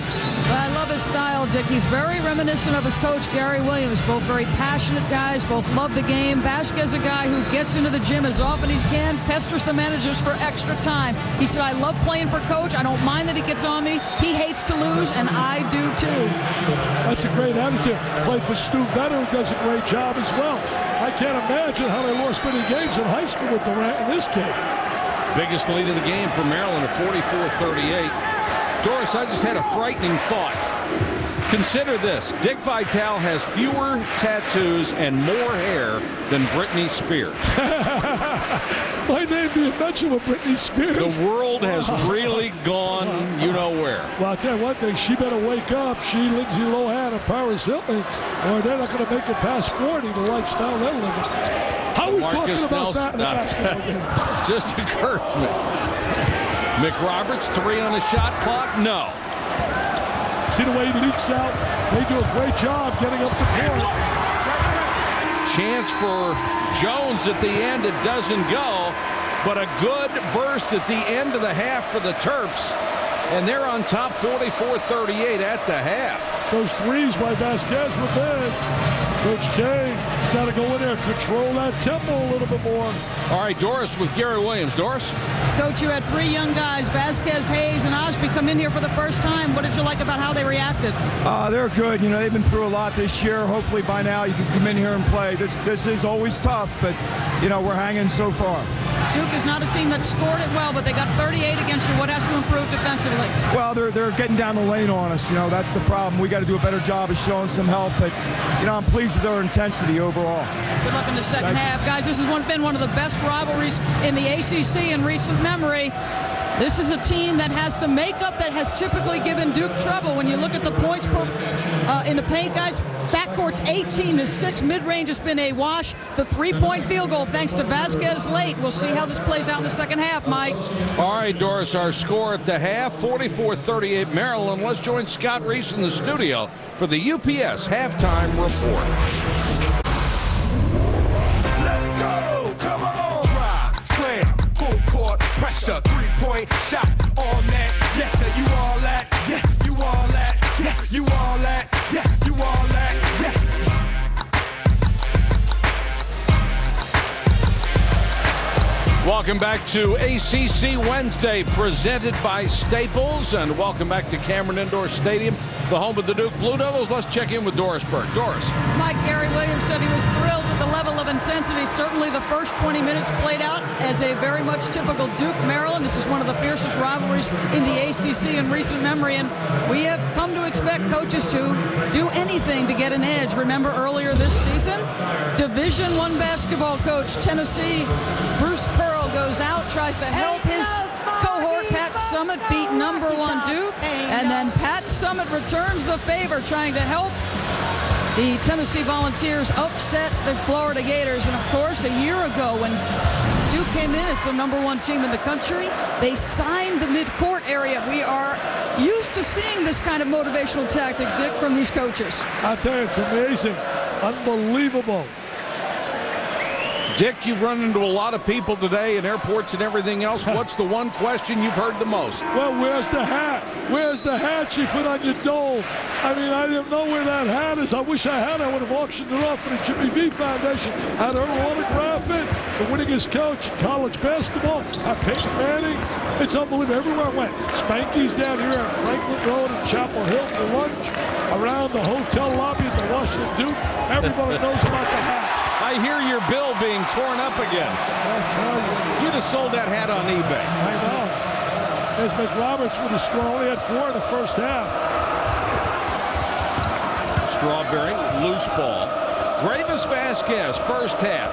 I love his style, Dick. He's very reminiscent of his coach, Gary Williams. Both very passionate guys, both love the game. Vasquez, a guy who gets into the gym as often as he can, pesters the managers for extra time. He said, I love playing for Coach. I don't mind that he gets on me. He hates to lose, and I do too. That's a great attitude. Played for Stu Vetter, who does a great job as well. I can't imagine how they lost any games in high school with Durant in this game. Biggest lead of the game for Maryland at 44-38. Doris, I just had a frightening thought. Consider this. Dick Vitale has fewer tattoos and more hair than Britney Spears. My name being mentioned with Britney Spears. The world has really gone you-know-where. Well, I'll tell you one thing. She better wake up. She, Lindsay Lohan, and Paris Hilton, or they're not going to make it past 40, the lifestyle they're living. How are we talking about that in a basketball game? Just occurred to me. McRoberts, 3 on the shot clock? No. See the way he leaks out? They do a great job getting up the court. Chance for Jones at the end. It doesn't go, but a good burst at the end of the half for the Terps. And they're on top 44-38 at the half. Those threes by Vasquez were big. Coach K's got to go in there and control that tempo a little bit more. All right, Doris with Gary Williams. Doris? Coach, you had 3 young guys, Vasquez, Hayes, and Osby, come in here for the first time. What did you like about how they reacted? They're good. You know, they've been through a lot this year. Hopefully by now you can come in here and play. This is always tough, but, you know, we're hanging so far. Duke is not a team that scored it well, but they got 38 against you. What has to improve defensively? Well, they're getting down the lane on us. You know, that's the problem. We got to do a better job of showing some help, but, you know, I'm pleased with their intensity overall. Good luck in the second half. Guys, this has been one of the best rivalries in the ACC in recent memory. This is a team that has the makeup that has typically given Duke trouble. When you look at the points in the paint, guys, backcourt's 18-6. Mid-range has been a wash. The 3-point field goal, thanks to Vasquez late. We'll see how this plays out in the second half, Mike. All right, Doris, our score at the half, 44-38 Maryland. Let's join Scott Reese in the studio for the UPS halftime report. Let's go! Come on! Drive, slam, full court, pressure, 3-point shot, all net. Yes, sir, you all that. Yes, you all that. Yes, you all Welcome back to ACC Wednesday, presented by Staples, and welcome back to Cameron Indoor Stadium, the home of the Duke Blue Devils. Let's check in with Doris Burke. Doris. Mike Gary Williams said he was thrilled with the level of intensity. Certainly the first 20 minutes played out as a very much typical Duke-Maryland. This is one of the fiercest rivalries in the ACC in recent memory, and we have come to expect coaches to do anything to get an edge. Remember earlier this season, Division I basketball coach, Tennessee, Bruce Pearl goes out, tries to help his cohort. Pat Summitt beat #1 Duke, and then Pat Summitt returns the favor, trying to help the Tennessee Volunteers upset the Florida Gators. And of course, a year ago when Duke came in as the #1 team in the country, they signed the midcourt area. We are used to seeing this kind of motivational tactic, Dick, from these coaches. I'll tell you, it's amazing. Unbelievable. Dick, you've run into a lot of people today in airports and everything else. What's the one question you've heard the most? Well, where's the hat? Where's the hat she put on your dome? I mean, I didn't know where that hat is. I wish I had. I would have auctioned it off for the Jimmy V Foundation. Had her autograph it. The winningest coach in college basketball. Peyton Manning. It's unbelievable. Everywhere I went. Spanky's down here on Franklin Road in Chapel Hill for lunch. Around the hotel lobby at the Washington Duke. Everybody knows about the hat. I hear your bill being torn up again. I'll tell you. You'd have sold that hat on eBay. I know. As McRoberts with a straw, only had 4 in the first half. Strawberry, loose ball. Gravis Vasquez, first half.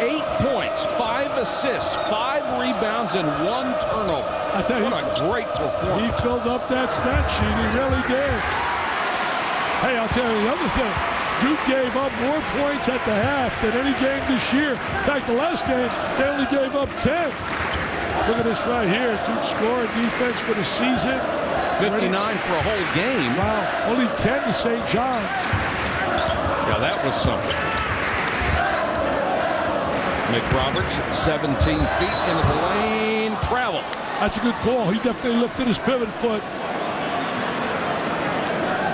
8 points, 5 assists, 5 rebounds, and 1 turnover. I tell you, what a great performance. He filled up that stat sheet. He really did. Hey, I'll tell you the other thing. Duke gave up more points at the half than any game this year. In fact, the last game, they only gave up 10. Look at this right here. Duke scoring defense for the season. 59 for a whole game. Wow, only 10 to St. John's. Yeah, that was something. McRoberts at 17 feet into the lane. Travel. That's a good call. He definitely lifted his pivot foot.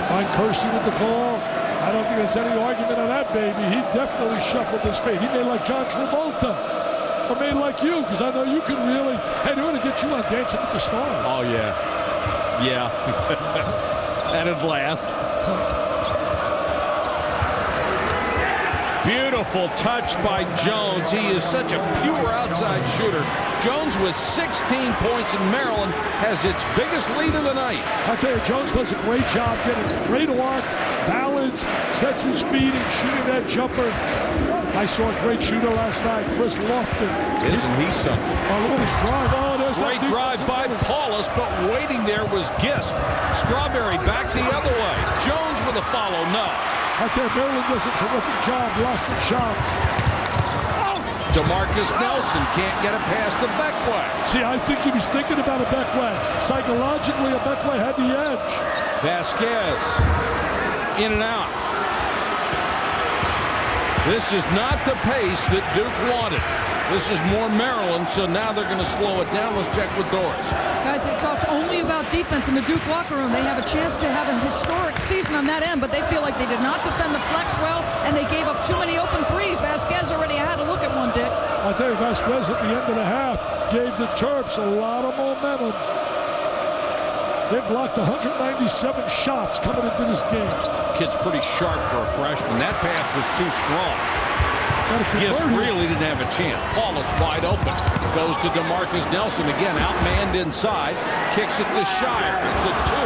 Fine Kersey with the call. I don't think there's any argument on that, baby. He definitely shuffled his feet. He made like John Travolta. Or made like you, because I know you can really. Hey, they're going to get you on Dancing with the Stars. Oh, yeah. Yeah. That'd last. Beautiful touch by Jones. He is such a pure outside shooter. Jones with 16 points, and Maryland has its biggest lead of the night. I tell you, Jones does a great job getting great arc, balance, sets his feet and shooting that jumper. I saw a great shooter last night, Chris Lofton. Isn't he something? Oh, look at his drive. Oh, there's great drive by Paulus, but waiting there was Gist. Strawberry back the other way. Jones with a follow, no. I tell you, Maryland does a terrific job blocking shots. DeMarcus Nelson can't get it past the Beckway. See, I think he was thinking about a Beckway. Psychologically, a Beckway had the edge. Vasquez, in and out. This is not the pace that Duke wanted. This is more Maryland, so now they're going to slow it down. Let's check with Doris. Guys, they talked only about defense in the Duke locker room. They have a chance to have a historic season on that end, but they feel like they did not defend the flex well, and they gave up too many open threes. Vasquez already had a look at one, Dick. I'll tell you, Vasquez at the end of the half gave the Terps a lot of momentum. They blocked 197 shots coming into this game. Kid's pretty sharp for a freshman. That pass was too strong. Gist really didn't have a chance. Paulus wide open. Goes to DeMarcus Nelson again, outmanned inside. Kicks it to Shire. It's a 2,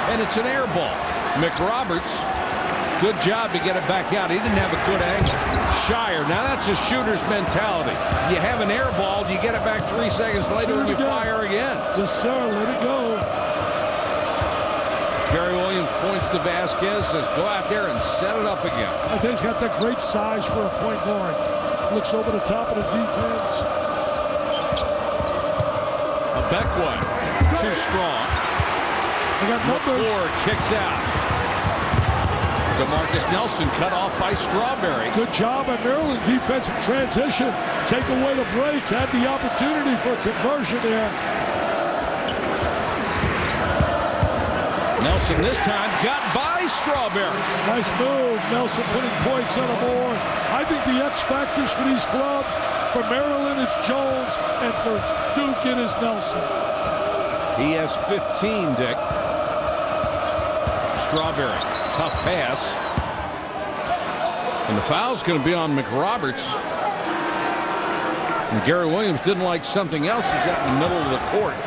and it's an air ball. McRoberts, good job to get it back out. He didn't have a good angle. Shire, now that's a shooter's mentality. You have an air ball, you get it back 3 seconds later, and you fire again. Yes, sir. Let it go. Gary Williams points to Vasquez, says, go out there and set it up again. I think he's got that great size for a point guard. Looks over the top of the defense. A Beckway, too strong. They got numbers. McClure kicks out. DeMarcus Nelson cut off by Strawberry. Good job on Maryland defensive transition. Take away the break. Had the opportunity for a conversion there. Nelson this time got by Strawberry. Nice move. Nelson putting points on the board. I think the X factors for these clubs, For Maryland, it's Jones, and for Duke, it is Nelson. He has 15, Dick. Strawberry, tough pass. And the foul's going to be on McRoberts. And Gary Williams didn't like something else. He's out in the middle of the court.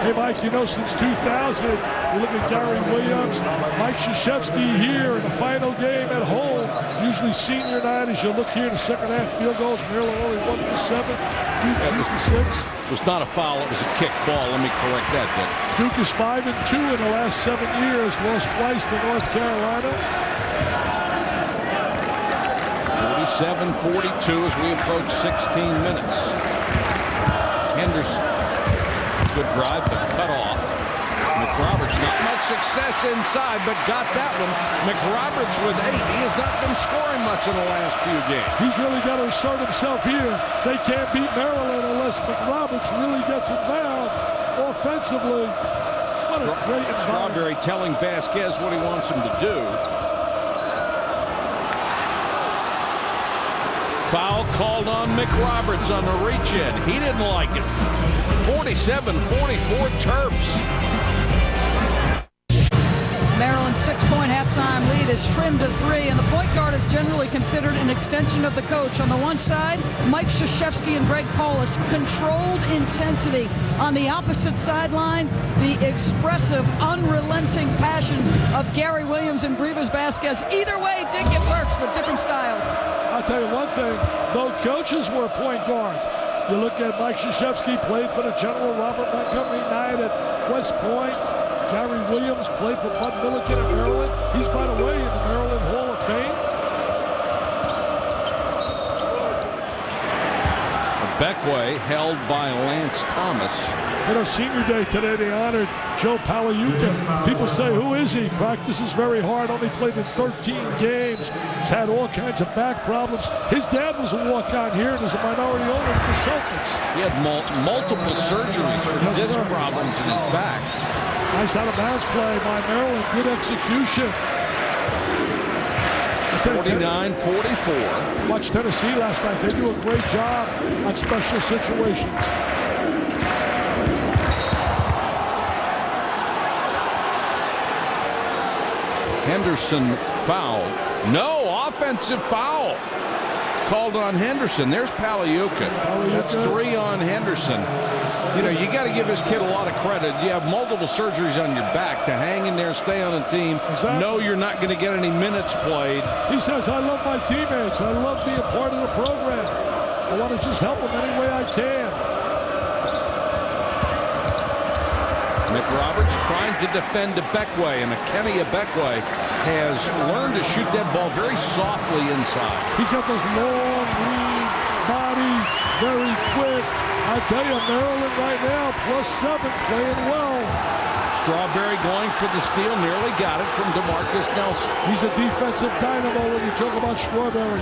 Hey, Mike, you know, since 2000, you look at Gary Williams, Mike Krzyzewski here in the final game at home. Usually senior night, as you look here, the second half field goals. Maryland only 1 for 7. Duke 2 for 6. It was not a foul. It was a kick ball. Let me correct that, Dick. Duke is 5-2 in the last 7 years. Lost twice to North Carolina. 47-42 as we approach 16 minutes. Henderson. Good drive, but cut off. McRoberts, not much success inside, but got that one. McRoberts with 8. He has not been scoring much in the last few games. He's really got to assert himself here. They can't beat Maryland unless McRoberts really gets involved offensively. What a great environment. Strawberry telling Vasquez what he wants him to do. Foul called on McRoberts on the reach-in. He didn't like it. 47-44 Terps. Maryland's 6-point halftime lead is trimmed to 3, and the point guard is generally considered an extension of the coach. On the one side, Mike Krzyzewski and Greg Paulus, controlled intensity. On the opposite sideline, the expressive, unrelenting passion of Gary Williams and Grivas Vasquez. Either way, Dick, it works, but different styles. I'll tell you one thing, both coaches were point guards. You look at Mike Krzyzewski, played for the General Robert Montgomery Knight at West Point. Gary Williams played for Bud Milliken at Maryland. He's, by the way, in the Maryland Hall of Fame. Beckway held by Lance Thomas. You know, senior day today, they honored Joe Pagliuca. People say, who is he? Practices very hard, only played in 13 games. He's had all kinds of back problems. His dad was a walk-on here and is a minority owner of the Celtics. He had multiple surgeries for disc problems in his back. Nice out-of-bounds play by Maryland. Good execution. 49-44. Watch Tennessee last night. They do a great job on special situations. Henderson foul. No, offensive foul called on Henderson. There's Pagliuca. That's 3 on Henderson. You know, you got to give this kid a lot of credit. You have multiple surgeries on your back to hang in there, stay on a team. Exactly. Know you're not going to get any minutes played. He says, I love my teammates. I love being part of the program. I want to just help them any way I can. McRoberts trying to defend Beckway, and Kenny Beckway has learned to shoot that ball very softly inside. He's got those long, lean body, very quick. I tell you, Maryland right now, +7, playing well. Strawberry going for the steal, nearly got it from DeMarcus Nelson. He's a defensive dynamo when you talk about Strawberry.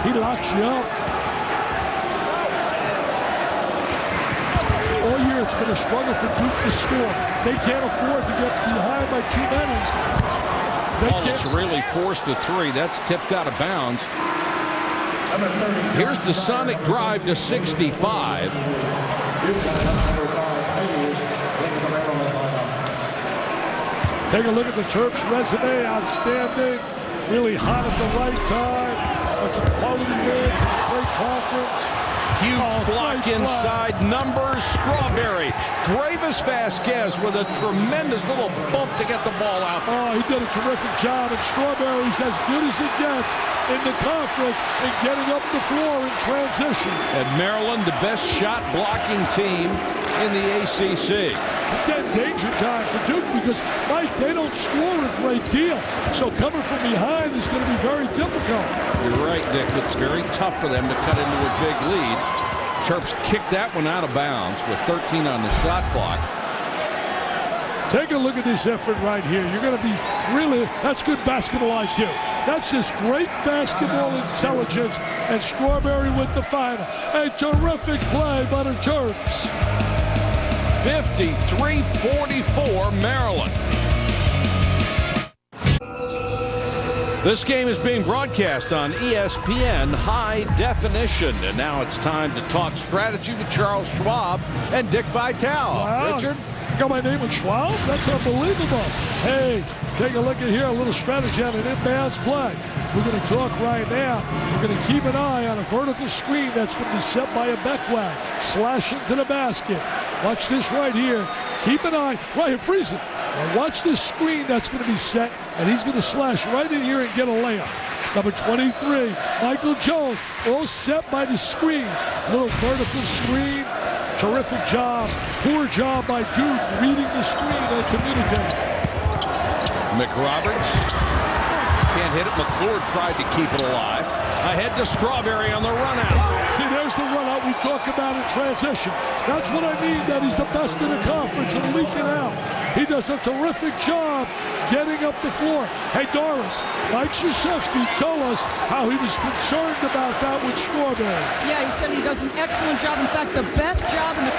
He locks you up. All year it's been a struggle for Duke to score. They can't afford to get behind by too many. Paulus really forced the 3. That's tipped out of bounds. Here's the Sonic drive to 65. Take a look at the Terps' resume. Outstanding. Really hot at the right time. With some quality wins and a great conference. Huge block inside. Numbers. Strawberry. Grivas Vasquez with a tremendous little bump to get the ball out. Oh, he did a terrific job. And Strawberry's as good as it gets in the conference and getting up the floor in transition. And Maryland, the best shot blocking team in the ACC. It's getting danger time for Duke because, Mike, they don't score a great deal. So coming from behind is going to be very difficult. You're right, Dick. It's very tough for them to cut into a big lead. Terps kicked that one out of bounds with 13 on the shot clock. Take a look at this effort right here. You're going to be really, that's good basketball IQ. That's just great basketball intelligence, and Strawberry with the final. A terrific play by the Terps. 53-44 Maryland. This game is being broadcast on ESPN High Definition. And now it's time to talk strategy with Charles Schwab and Dick Vitale. Wow. Richard? Got my name with Schwab? That's unbelievable. Hey, take a look at here, a little strategy on an inbounds play. We're going to talk right now. We're going to keep an eye on a vertical screen that's going to be set by a Beckwag. Slashing to the basket. Watch this right here. Keep an eye. Right here, freeze it. Now watch this screen that's going to be set, and he's going to slash right in here and get a layup. Number 23, Michael Jones, all set by the screen. Little vertical screen. Terrific job. Poor job by Duke reading the screen and communicating. McRoberts can't hit it. McClure tried to keep it alive. Ahead to Strawberry on the run out. See, there's the run out we talk about in transition. That's what I mean, that he's the best in the conference and leaking out. He does a terrific job getting up the floor. Hey, Doris, Mike Krzyzewski told us how he was concerned about that with Strawberry. Yeah, he said he does an excellent job. In fact, the best job in the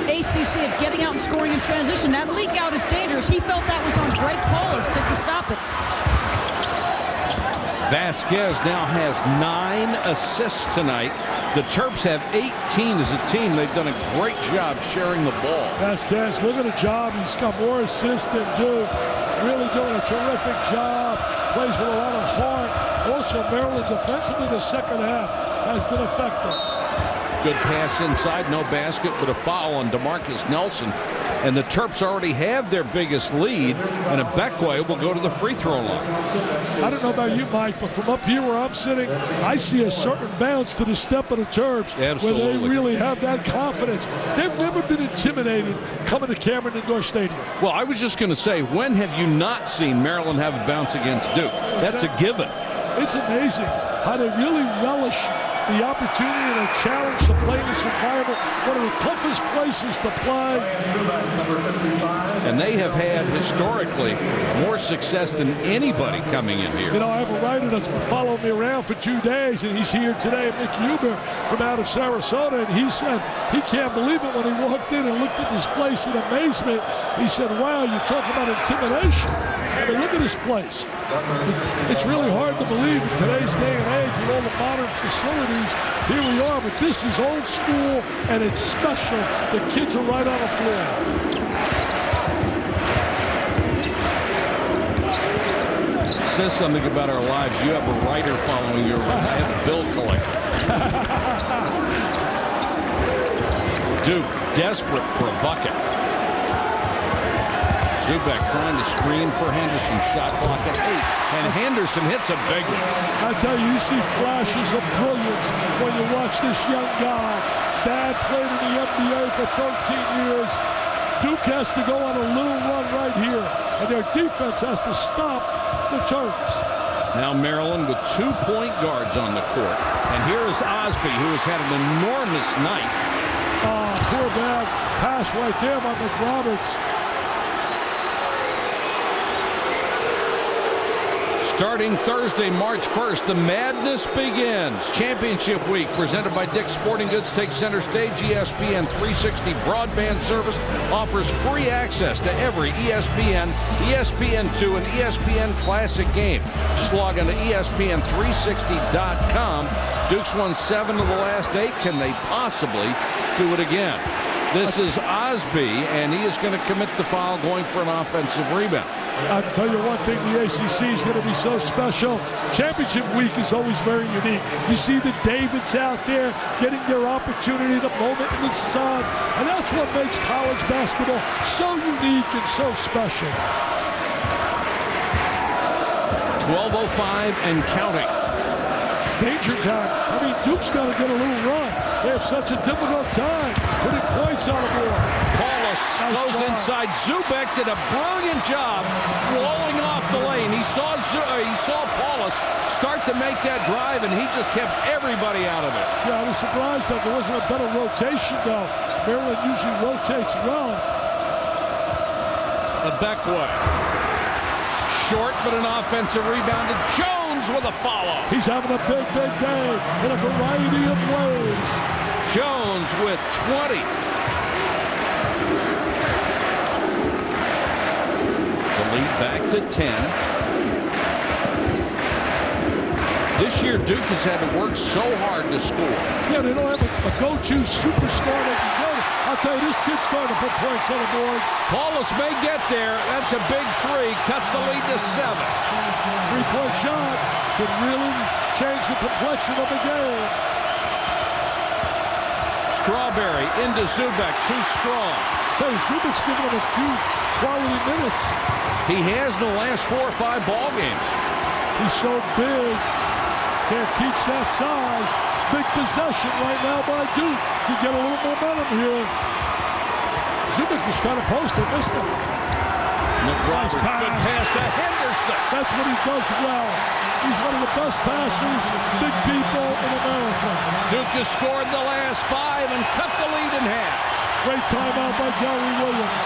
ACC at getting out and scoring in transition. That leak out is dangerous. He felt that was on Greg Paulus to stop it. Vasquez now has 9 assists tonight. The Terps have 18 as a team. They've done a great job sharing the ball. Vasquez, look at the job. He's got more assists than Duke. Really doing a terrific job. Plays with a lot of heart. Also, Maryland defensively the second half has been effective. Good pass inside, no basket, but a foul on DeMarcus Nelson. And the Terps already have their biggest lead, and Ibekwe will go to the free throw line. I don't know about you, Mike, but from up here where I'm sitting, I see a certain bounce to the step of the Terps. Absolutely. Where they really have that confidence. They've never been intimidated coming to Cameron Indoor Stadium. Well, I was just going to say, when have you not seen Maryland have a bounce against Duke? That's a given. It's amazing how they really relish the opportunity and a challenge to play in this environment, one of the toughest places to play. And they have had, historically, more success than anybody coming in here. You know, I have a writer that's been following me around for 2 days, and he's here today, Mick Huber, from out of Sarasota, and he said he can't believe it when he walked in and looked at this place in amazement. He said, wow, you talk about intimidation. I mean, look at this place. It's really hard to believe in today's day and age with all the modern facilities. Here we are, but this is old school, and it's special. The kids are right on the floor. Says something about our lives. You have a writer following you around. I have a bill collector. Duke desperate for a bucket. Zubak trying to screen for Henderson. Shot clock at 8. And Henderson hits a big one. I tell you, you see flashes of brilliance when you watch this young guy. Dad played in the NBA for 13 years. Duke has to go on a little run right here. And their defense has to stop the Terps. Now Maryland with 2 point guards on the court. And here is Osby, who has had an enormous night. Poor bad pass right there by McRoberts. Starting Thursday, March 1st, the madness begins. Championship Week, presented by Dick's Sporting Goods, takes center stage. ESPN 360 broadband service offers free access to every ESPN, ESPN2, and ESPN Classic game. Just log on to ESPN360.com. Dukes won 7 of the last 8. Can they possibly do it again? This is Osby, and he is going to commit the foul, going for an offensive rebound. I'll tell you one thing, the ACC is going to be so special. Championship week is always very unique. You see the Davids out there getting their opportunity, the moment in the sun, and that's what makes college basketball so unique and so special. 12:05 and counting. Danger time. I mean, Duke's got to get a little run. They have such a difficult time putting points on the board. Paulus goes inside. Zubak did a brilliant job rolling off the lane. He saw Paulus start to make that drive, and he just kept everybody out of it. Yeah, I was surprised that there wasn't a better rotation, though. Maryland usually rotates well. Ibekwe. Short, but an offensive rebound to Jones with a follow. He's having a big, big day in a variety of ways. Jones with 20. The lead back to 10. This year, Duke has had to work so hard to score. Yeah, they don't have a go-to superstar they can go to. I'll tell you, this kid's starting to put points on the board. Paulus may get there. That's a big three. Cuts the lead to 7. Three-point shot could really change the complexion of the game. Strawberry into Zubak. Too strong. Hey, Zubak's giving him a few quality minutes. He has in the last 4 or 5 ball games. He's so big. Can't teach that size. Big possession right now by Duke. You get a little momentum here. Zubak was trying to post it, missed him. Nice pass. Good pass to Henderson. That's what he does well. He's one of the best passers, big people in America. Duke has scored the last 5 and cut the lead in half. Great timeout by Gary Williams.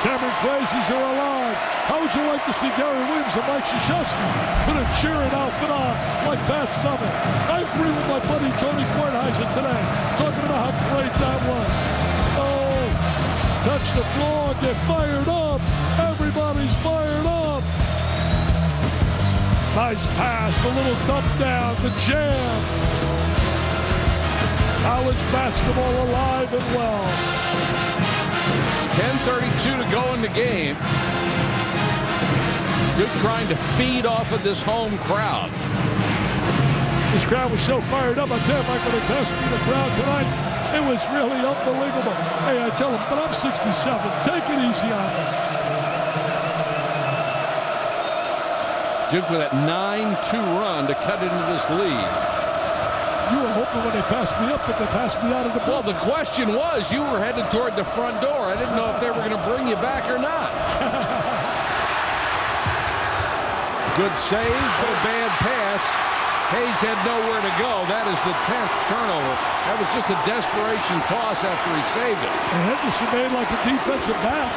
Cameron Crazies are alive. How would you like to see Gary Williams and Mike Krzyzewski put a cheering outfit on like Pat Summitt? I agree with my buddy Tony Kornheiser today, talking about how great that was. Oh, touch the floor, get fired up. Everybody's fired up. Nice pass, the little dump down, the jam. College basketball alive and well. 10:32 to go in the game. Duke trying to feed off of this home crowd. This crowd was so fired up. I tell you, if I could have passed me the crowd tonight, it was really unbelievable. Hey, I tell them, but I'm 67. Take it easy on me. Duke with that 9-2 run to cut into this lead. You were hoping when they passed me up that they passed me out of the ball. Well, the question was, you were headed toward the front door. I didn't know if they were going to bring you back or not. Good save, but a bad pass. Hayes had nowhere to go. That is the 10th turnover. That was just a desperation toss after he saved it. And Henderson made like a defensive back.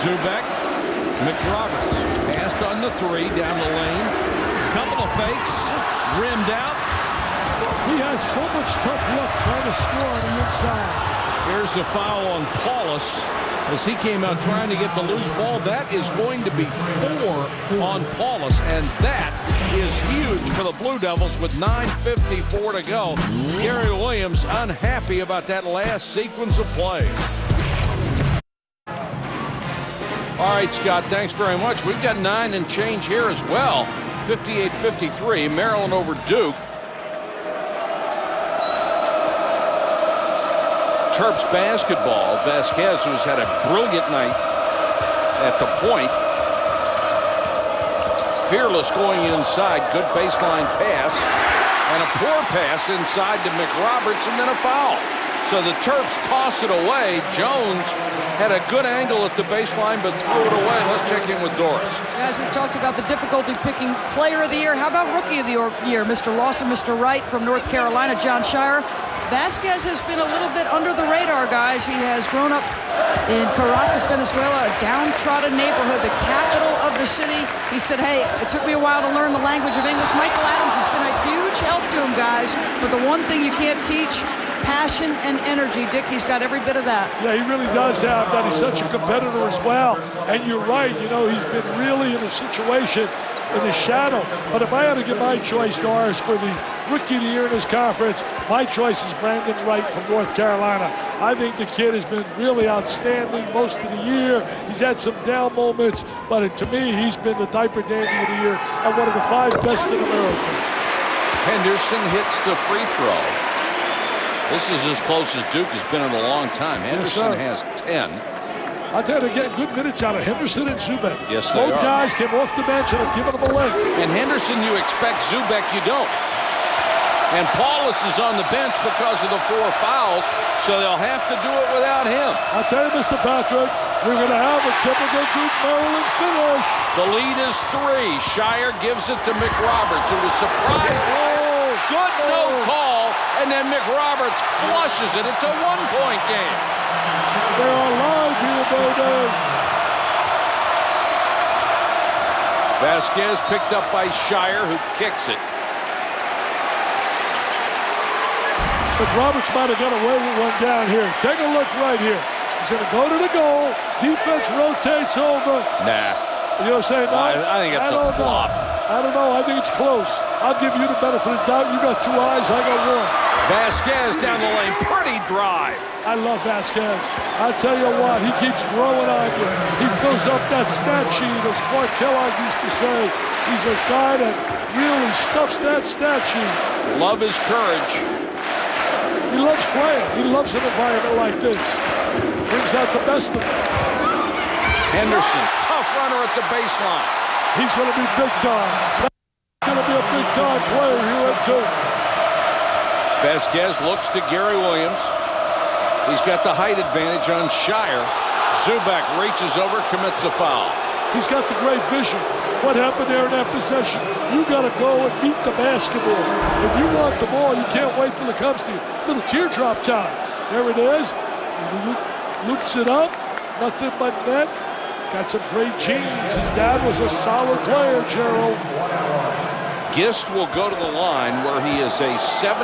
Zubak, McRoberts passed on the 3 down the lane. Couple of fakes, rimmed out. He has so much tough luck trying to score on the inside. Here's the foul on Paulus as he came out trying to get the loose ball. That is going to be 4 on Paulus, and that is huge for the Blue Devils with 9:54 to go. Gary Williams unhappy about that last sequence of plays. All right, Scott, thanks very much. We've got 9 and change here as well. 58-53, Maryland over Duke. Terps basketball. Vasquez, who's had a brilliant night at the point. Fearless going inside. Good baseline pass. And a poor pass inside to McRoberts, and then a foul. So the Terps toss it away. Jones had a good angle at the baseline, but threw it away. Let's check in with Doris. Guys, we've talked about the difficulty picking player of the year. How about rookie of the year? Mr. Lawson, Mr. Wright from North Carolina, John Shire. Vasquez has been a little bit under the radar, guys. He has grown up in Caracas, Venezuela, a downtrodden neighborhood, the capital of the city. He said, hey, it took me a while to learn the language of English. Michael Adams has been a huge help to him, guys. But the one thing you can't teach, passion and energy. Dick, he's got every bit of that. Yeah, he really does have that. He's such a competitor as well. And you're right, you know, he's been really in a situation in the shadow. But if I had to give my choice, Doris, for the rookie of the year in this conference, my choice is Brandon Wright from North Carolina. I think the kid has been really outstanding most of the year. He's had some down moments, but to me, he's been the diaper dandy of the year and one of the 5 best in America. Henderson hits the free throw. This is as close as Duke has been in a long time. Henderson has 10. I'll tell you, they're getting good minutes out of Henderson and Zubak. Yes, they Both guys came off the bench and have given them a lift. And Henderson, you expect. Zubak, you don't. And Paulus is on the bench because of the 4 fouls, so they'll have to do it without him. I'll tell you, Mr. Patrick, we're going to have a typical Duke Maryland finish. The lead is 3. Shire gives it to McRoberts, who was surprised. Oh, good no call. And then McRoberts flushes it. It's a 1-point game. They are live here, baby. Vasquez picked up by Shire, who kicks it. But Roberts might have got away with one down here. Take a look right here. He's going to go to the goal. Defense rotates over. Nah. You're saying no? I think it's a flop. I don't know. I think it's close. I'll give you the benefit of the doubt. You got 2 eyes. I got 1. Vasquez down the lane. Pretty drive. I love Vasquez. I tell you what, he keeps growing on you. He fills up that stat sheet, as Clark Kellogg used to say. He's a guy that really stuffs that stat sheet. Love his courage. He loves playing. He loves an environment like this. Brings out the best of him. Henderson, tough runner at the baseline. He's going to be big time. He's going to be a big time player here at Duke. Vasquez looks to Gary Williams. He's got the height advantage on Shire. Zubak reaches over, commits a foul. He's got the great vision. What happened there in that possession? You got to go and meet the basketball. If you want the ball, you can't wait till it comes to you. Little teardrop time. There it is. And he loops it up. Nothing but net. Got some great genes. His dad was a solid player, Gerald. Gist will go to the line where he is a 70%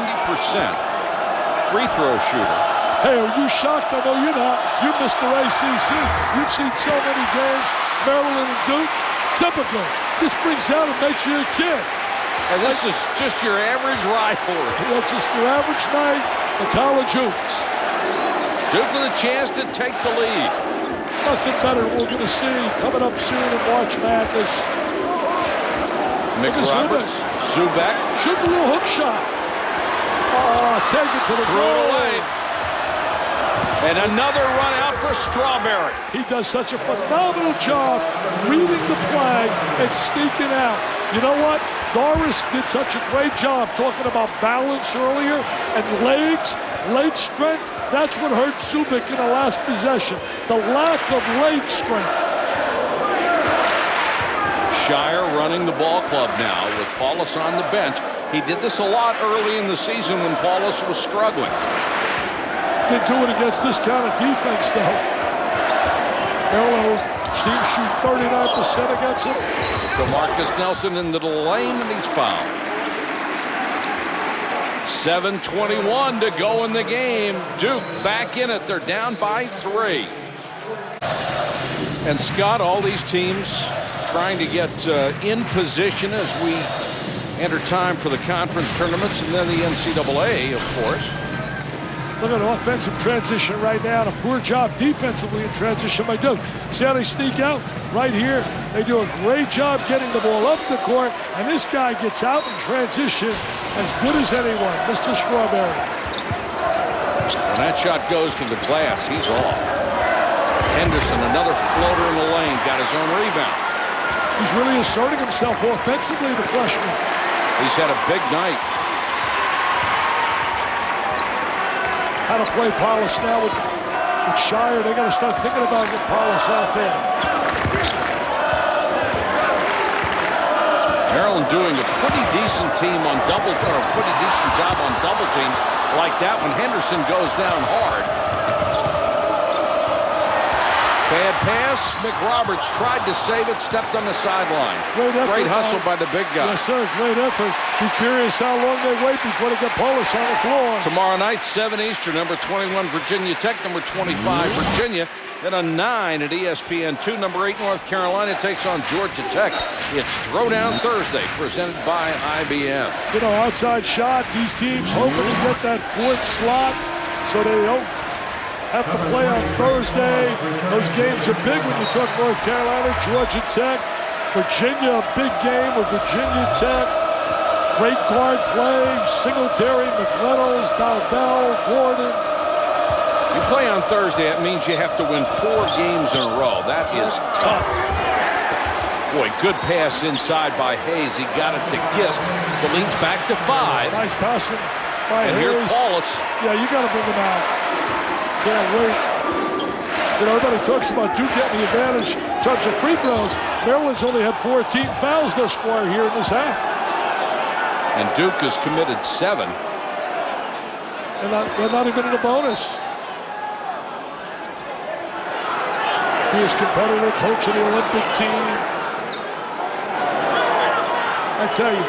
free throw shooter. Hey, are you shocked? I know you're not. You're Mr. ACC. You've seen so many games, Maryland and Duke. Typical. This brings out and makes you a kid. And this is just your average rivalry. That's just your average night of college hoops. Duke with a chance to take the lead. Nothing better we're going to see coming up soon in March Madness. McRoberts, Zubak. Shoot a little hook shot. Oh, take it to the goal. Away. And another run out for Strawberry. He does such a phenomenal job reading the play and sneaking out. You know what? Doris did such a great job talking about balance earlier and legs, leg strength. That's what hurt Zubik in the last possession. The lack of leg strength. Shire running the ball club now with Paulus on the bench. He did this a lot early in the season when Paulus was struggling. Didn't do it against this kind of defense, though. Maryland team shoot 39% against him. DeMarcus Nelson into the lane, and he's fouled. 7:21 to go in the game. Duke back in it. They're down by 3. And Scott, all these teams trying to get in position as we enter time for the conference tournaments and then the NCAA, of course. Look at offensive transition right now. And a poor job defensively in transition by Duke. See how they sneak out? Right here, they do a great job getting the ball up the court. And this guy gets out in transition as good as anyone, Mr. Strawberry. When that shot goes to the glass, he's off. Henderson, another floater in the lane, got his own rebound. He's really asserting himself offensively, the freshman. He's had a big night. How to play Paulus now with Shire. They got to start thinking about with Paulus out there. Maryland doing a pretty decent team on double, or a pretty decent job on double teams like that when Henderson goes down hard. Bad pass. McRoberts tried to save it, stepped on the sideline. Great hustle by the big guy. Yes, sir. Great effort. Be curious how long they wait before they get Paulus on the floor. Tomorrow night, 7 Eastern, number 21 Virginia Tech, number 25 Virginia. Then a 9 at ESPN2. Number 8 North Carolina takes on Georgia Tech. It's Throwdown Thursday, presented by IBM. You know, outside shot. These teams hoping to get that 4th slot so they don't have to play on Thursday. Those games are big when you talk North Carolina, Georgia Tech, Virginia, a big game with Virginia Tech. Great guard play, Singletary, McReynolds, Dowdell, Gordon. You play on Thursday, that means you have to win 4 games in a row. That is tough. Boy, good pass inside by Hayes. He got it to Gist. The lead's back to 5. Nice passing by and Hayes. Here's Paulus. Yeah, you got to bring him out. Can't wait. You know, everybody talks about Duke getting the advantage in terms of free throws. Maryland's only had 14 fouls thus far here in this half. And Duke has committed 7. They're not even in a bonus. Fierce competitor, coach of the Olympic team. I tell you,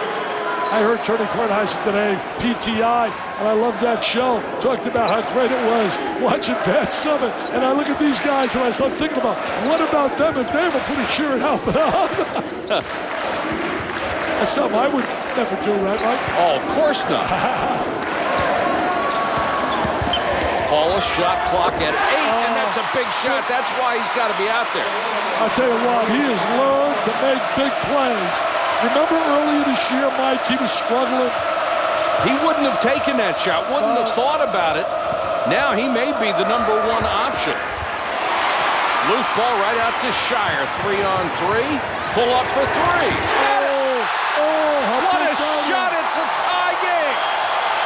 I heard Tony Kornheiser today, PTI, and I love that show. Talked about how great it was watching Pat Summitt. And I look at these guys and I start thinking about, what about them if they ever put a cheering outfit on? That's something I would never do, right, Mike? Oh, of course not. Paulus shot clock at 8, and that's a big shot. That's why he's got to be out there. I tell you what, he has learned to make big plays. Remember earlier this year, Mike, he was struggling. He wouldn't have taken that shot, wouldn't have thought about it. Now he may be the #1 option. Loose ball right out to Shire. 3-on-3. Pull up for 3. What a shot. It's a tie game.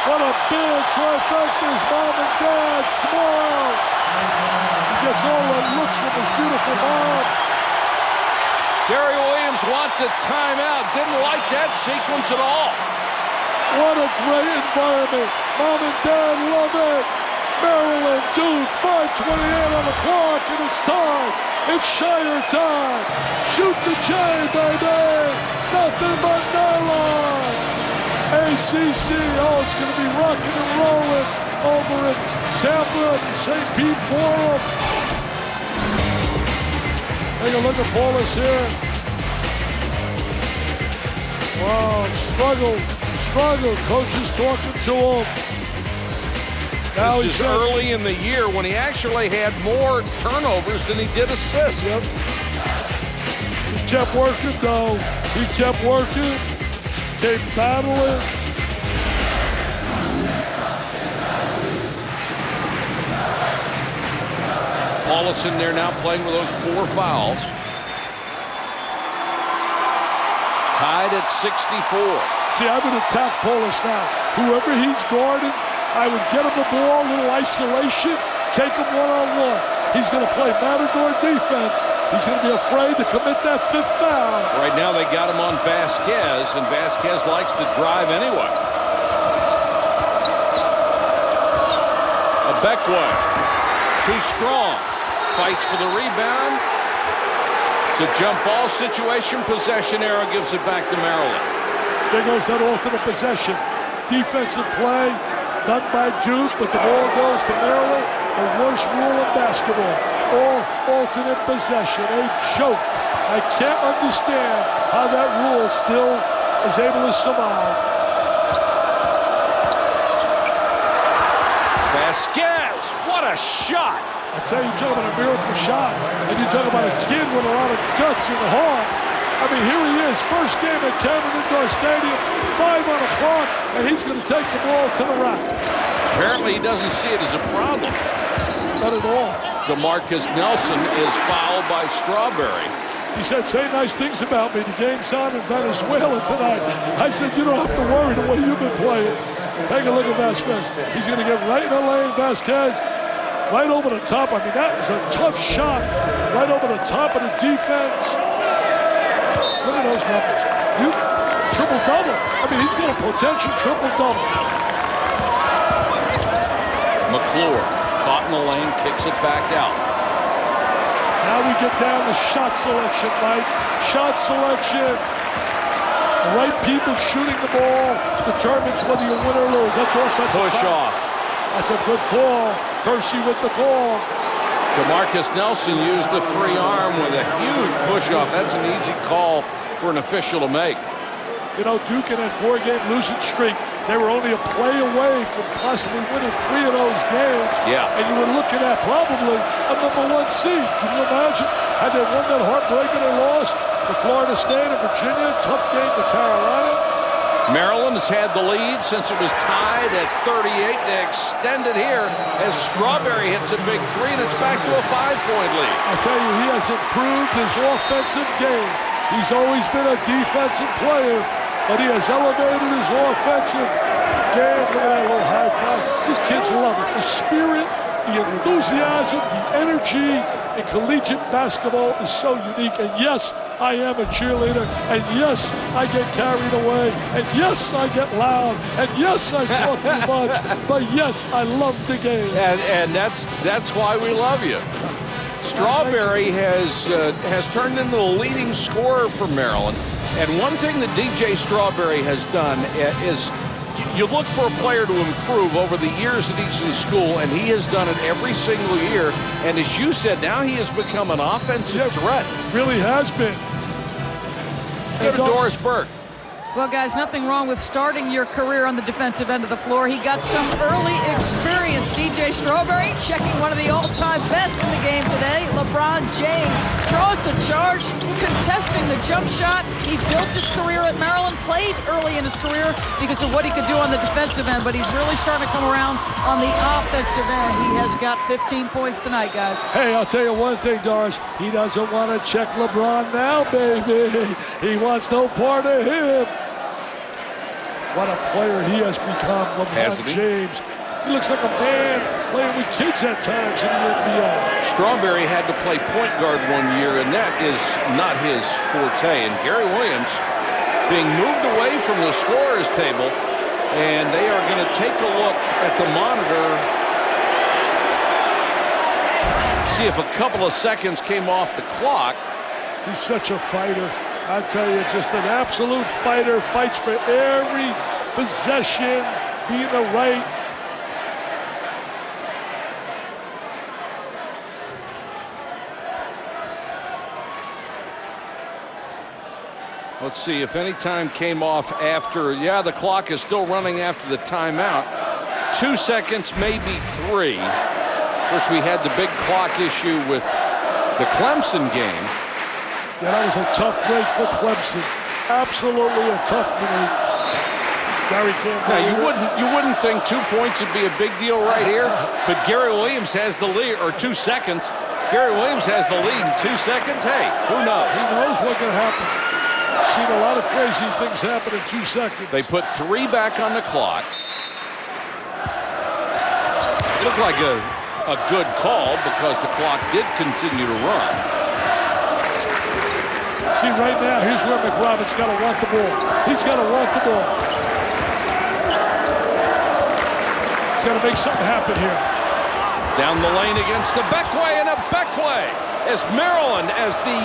What a big trifecta's mom and dad smile. He gets all the looks from his beautiful mom. Gary Williams wants a timeout. Didn't like that sequence at all. What a great environment. Mom and Dad love it. Maryland, Duke, 5:28 on the clock, and it's time. It's Shire time. Shoot the J, baby. Nothing but nylon. ACC, oh, it's going to be rocking and rolling over in Tampa, St. Pete Forum. Take a look at Paulus here. Wow, struggle. Coach is talking to him. Now this is early in the year when he actually had more turnovers than he did assists. Yep. He kept working, though. He kept working. Kept battling. Paulus in there now playing with those 4 fouls. Tied at 64. See, I would attack Paulus now. Whoever he's guarding, I would get him the ball, a little isolation, take him one-on-one. He's going to play Matador defense. He's going to be afraid to commit that 5th foul. Right now they got him on Vasquez, and Vasquez likes to drive anyway. Abekwe, too strong. Fights for the rebound. It's a jump ball situation. Possession arrow gives it back to Maryland. There goes that alternate possession. Defensive play done by Duke, but the ball goes to Maryland. The worst rule in basketball. All alternate possession. A joke. I can't understand how that rule still is able to survive. Vasquez, what a shot. I tell you, talk about a miracle shot, and you talk about a kid with a lot of guts in the heart. I mean, here he is, first game at Cameron Indoor Stadium, 5 on the clock, and he's going to take the ball to the rack. Apparently, he doesn't see it as a problem. Not at all. DeMarcus Nelson is fouled by Strawberry. He said, say nice things about me. The game's on in Venezuela tonight. I said, you don't have to worry the way you've been playing. Take a look at Vasquez. He's going to get right in the lane, Vasquez. Right over the top. I mean, that is a tough shot. Right over the top of the defense. Look at those numbers. Triple-double. I mean, he's got a potential triple-double. McClure, caught in the lane, kicks it back out. Now we get down to shot selection, Mike. Shot selection. The right people shooting the ball determines whether you win or lose. That's offensive. Push off. That's a good call. Kersey with the call. DeMarcus Nelson used the free arm with a huge push-off. That's an easy call for an official to make. You know, Duke in that 4-game losing streak, they were only a play away from possibly winning 3 of those games. Yeah. And you were looking at probably a #1 seed. Can you imagine? Had they won that heartbreaker they lost to Florida State and Virginia, tough game to Carolina. Maryland has had the lead since it was tied at 38. They extend it here as Strawberry hits a big 3, and it's back to a 5-point lead. I tell you, he has improved his offensive game. He's always been a defensive player, but he has elevated his offensive game. Look at that little high five. These kids love it. The spirit, the enthusiasm, the energy in collegiate basketball is so unique. And yes, I am a cheerleader. And yes, I get carried away. And yes, I get loud. And yes, I talk too much. But yes, I love the game. And that's why we love you. Strawberry has turned into the leading scorer for Maryland. And one thing that DJ Strawberry has done is you look for a player to improve over the years that he's in school, and he has done it every single year. And as you said, now he has become an offensive threat. Really has been. Go to Doris Burke. Well, guys, nothing wrong with starting your career on the defensive end of the floor. He got some early experience. DJ Strawberry checking one of the all-time best in the game today. LeBron James draws the charge, contesting the jump shot. He built his career at Maryland, played early in his career because of what he could do on the defensive end, but he's really starting to come around on the offensive end. He has got 15 points tonight, guys. Hey, I'll tell you one thing, Doris. He doesn't want to check LeBron now, baby. He wants no part of him. What a player he has become, LeBron James. He looks like a man playing with kids at times in the NBA. Strawberry had to play point guard one year, and that is not his forte. And Gary Williams being moved away from the scorer's table, and they are going to take a look at the monitor, see if a couple of seconds came off the clock. He's such a fighter. I tell you, just an absolute fighter, fights for every possession, being the right. Let's see if any time came off after. Yeah, the clock is still running after the timeout. 2 seconds, maybe 3. Of course, we had the big clock issue with the Clemson game. Yeah, that was a tough break for Clemson. Absolutely a tough break. Gary can't. Now you wouldn't think 2 points would be a big deal right here, but Gary Williams has the lead, or 2 seconds. Gary Williams has the lead in 2 seconds. Hey, who knows? Who knows what can happen? I've seen a lot of crazy things happen in 2 seconds. They put 3 back on the clock. Looked like a good call because the clock did continue to run. See, right now, here's where McRobin's got to want the ball. He's got to want the ball. He's got to make something happen here. Down the lane against Ebekwe, and Ebekwe as Maryland, as the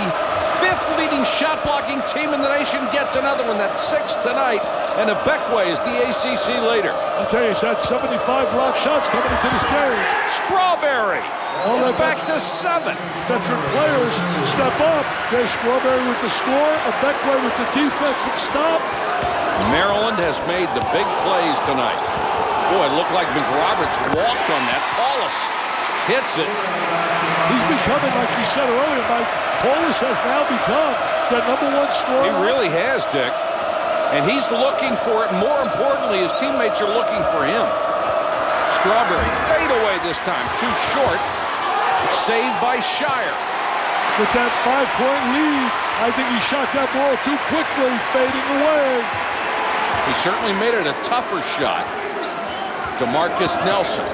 5th leading shot blocking team in the nation, gets another one. That's 6 tonight, and Ebekwe is the ACC leader. I'll tell you, he's had 75 block shots coming into this game. Strawberry. It's back to 7. Veteran players step up. There's Strawberry with the score, Ebekwe with the defensive stop. Maryland has made the big plays tonight. Boy, it looked like McRoberts walked on that. Paulus hits it. He's becoming, like you said earlier, Mike, Paulus has now become the #1 scorer. He really has, Dick. And he's looking for it. More importantly, his teammates are looking for him. Strawberry fade away this time. Too short. Saved by Shire. With that 5-point lead, I think he shot that ball too quickly, fading away. He certainly made it a tougher shot. DeMarcus Nelson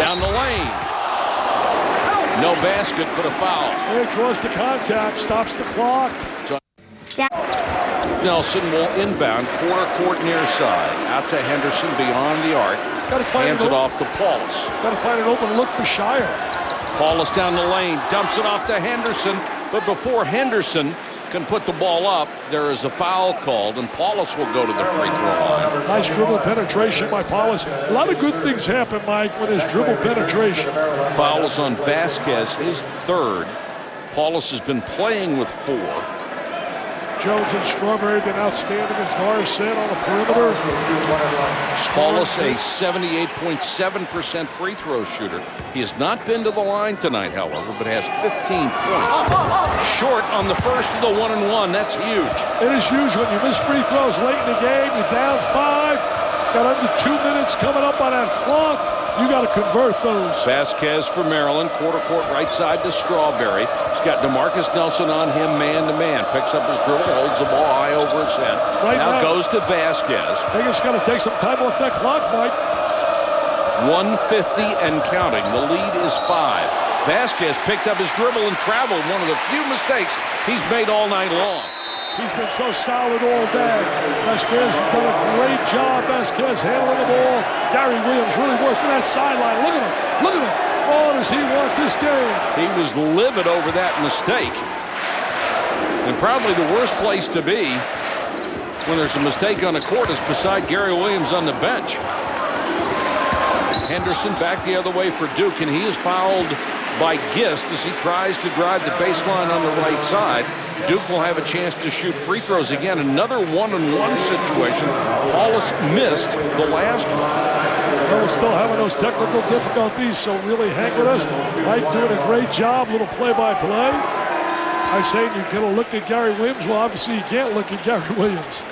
down the lane. No basket, but a foul. There draws the contact, stops the clock. Nelson will inbound, quarter court near side. Out to Henderson beyond the arc. Hands it off to Paulus. Got to find an open look for Shire. Paulus down the lane, dumps it off to Henderson. But before Henderson can put the ball up, there is a foul called, and Paulus will go to the free throw line. Nice dribble penetration by Paulus. A lot of good things happen, Mike, with his dribble penetration. Foul is on Vasquez, his 3rd. Paulus has been playing with 4. Jones and Strawberry have been outstanding, as Norris said, on the perimeter. Paulus, a 78.7% free throw shooter. He has not been to the line tonight, however, but has 15 points. Short on the first of the 1-and-1. That's huge. It is huge when you miss free throws late in the game. You're down 5. Got under 2 minutes coming up on that clock. You got to convert those. Vasquez for Maryland, quarter court right side to Strawberry. He's got DeMarcus Nelson on him man-to-man. Picks up his dribble, holds the ball high over his head. Right now goes to Vasquez. I think it's got to take some time off that clock, Mike. 1:50 and counting. The lead is 5. Vasquez picked up his dribble and traveled. One of the few mistakes he's made all night long. He's been so solid all day. Vasquez has done a great job. Vasquez handling the ball. Gary Williams really working that sideline. Look at him. Look at him. Oh, does he want this game? He was livid over that mistake. And probably the worst place to be when there's a mistake on the court is beside Gary Williams on the bench. Henderson back the other way for Duke, and he is fouled by Gist as he tries to drive the baseline on the right side. Duke will have a chance to shoot free throws again. Another one-on-one situation. Paulus missed the last one. Well, we're still having those technical difficulties, so really hang with us. Mike doing a great job, little play-by-play. I say you could have looked at Gary Williams. Well, obviously you can't look at Gary Williams.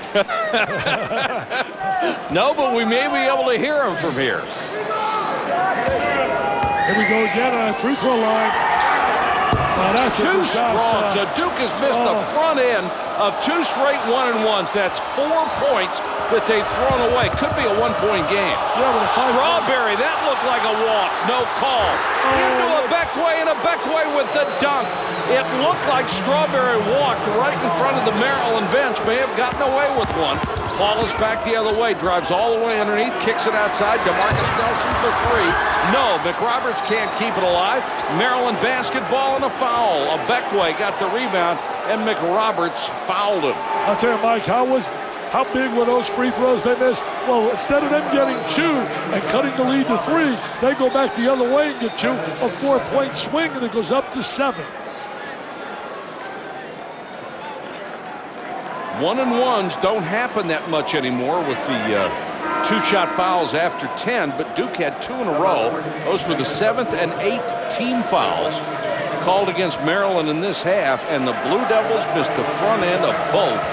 No, but we may be able to hear him from here. Here we go again on a free throw line. That's too strong. So Duke has missed the front end of 2 straight one-and-ones. That's 4 points that they've thrown away. Could be a 1-point game. Yeah, Strawberry, that looked like a walk. No call. Into a Beckway, and a Beckway with the dunk. It looked like Strawberry walked right in front of the Maryland bench. May have gotten away with one. Paulus back the other way, drives all the way underneath, kicks it outside. DeMarcus Nelson for 3. No, McRoberts can't keep it alive. Maryland basketball and a foul. A Beckway got the rebound, and McRoberts fouled him. I'll tell you, Mike, how big were those free throws they missed? Well, instead of them getting 2 and cutting the lead to 3, they go back the other way and get 2, a 4-point swing, and it goes up to 7. One-and-ones don't happen that much anymore with the 2-shot fouls after 10, but Duke had 2 in a row. Those were the 7th and 8th team fouls called against Maryland in this half, and the Blue Devils missed the front end of both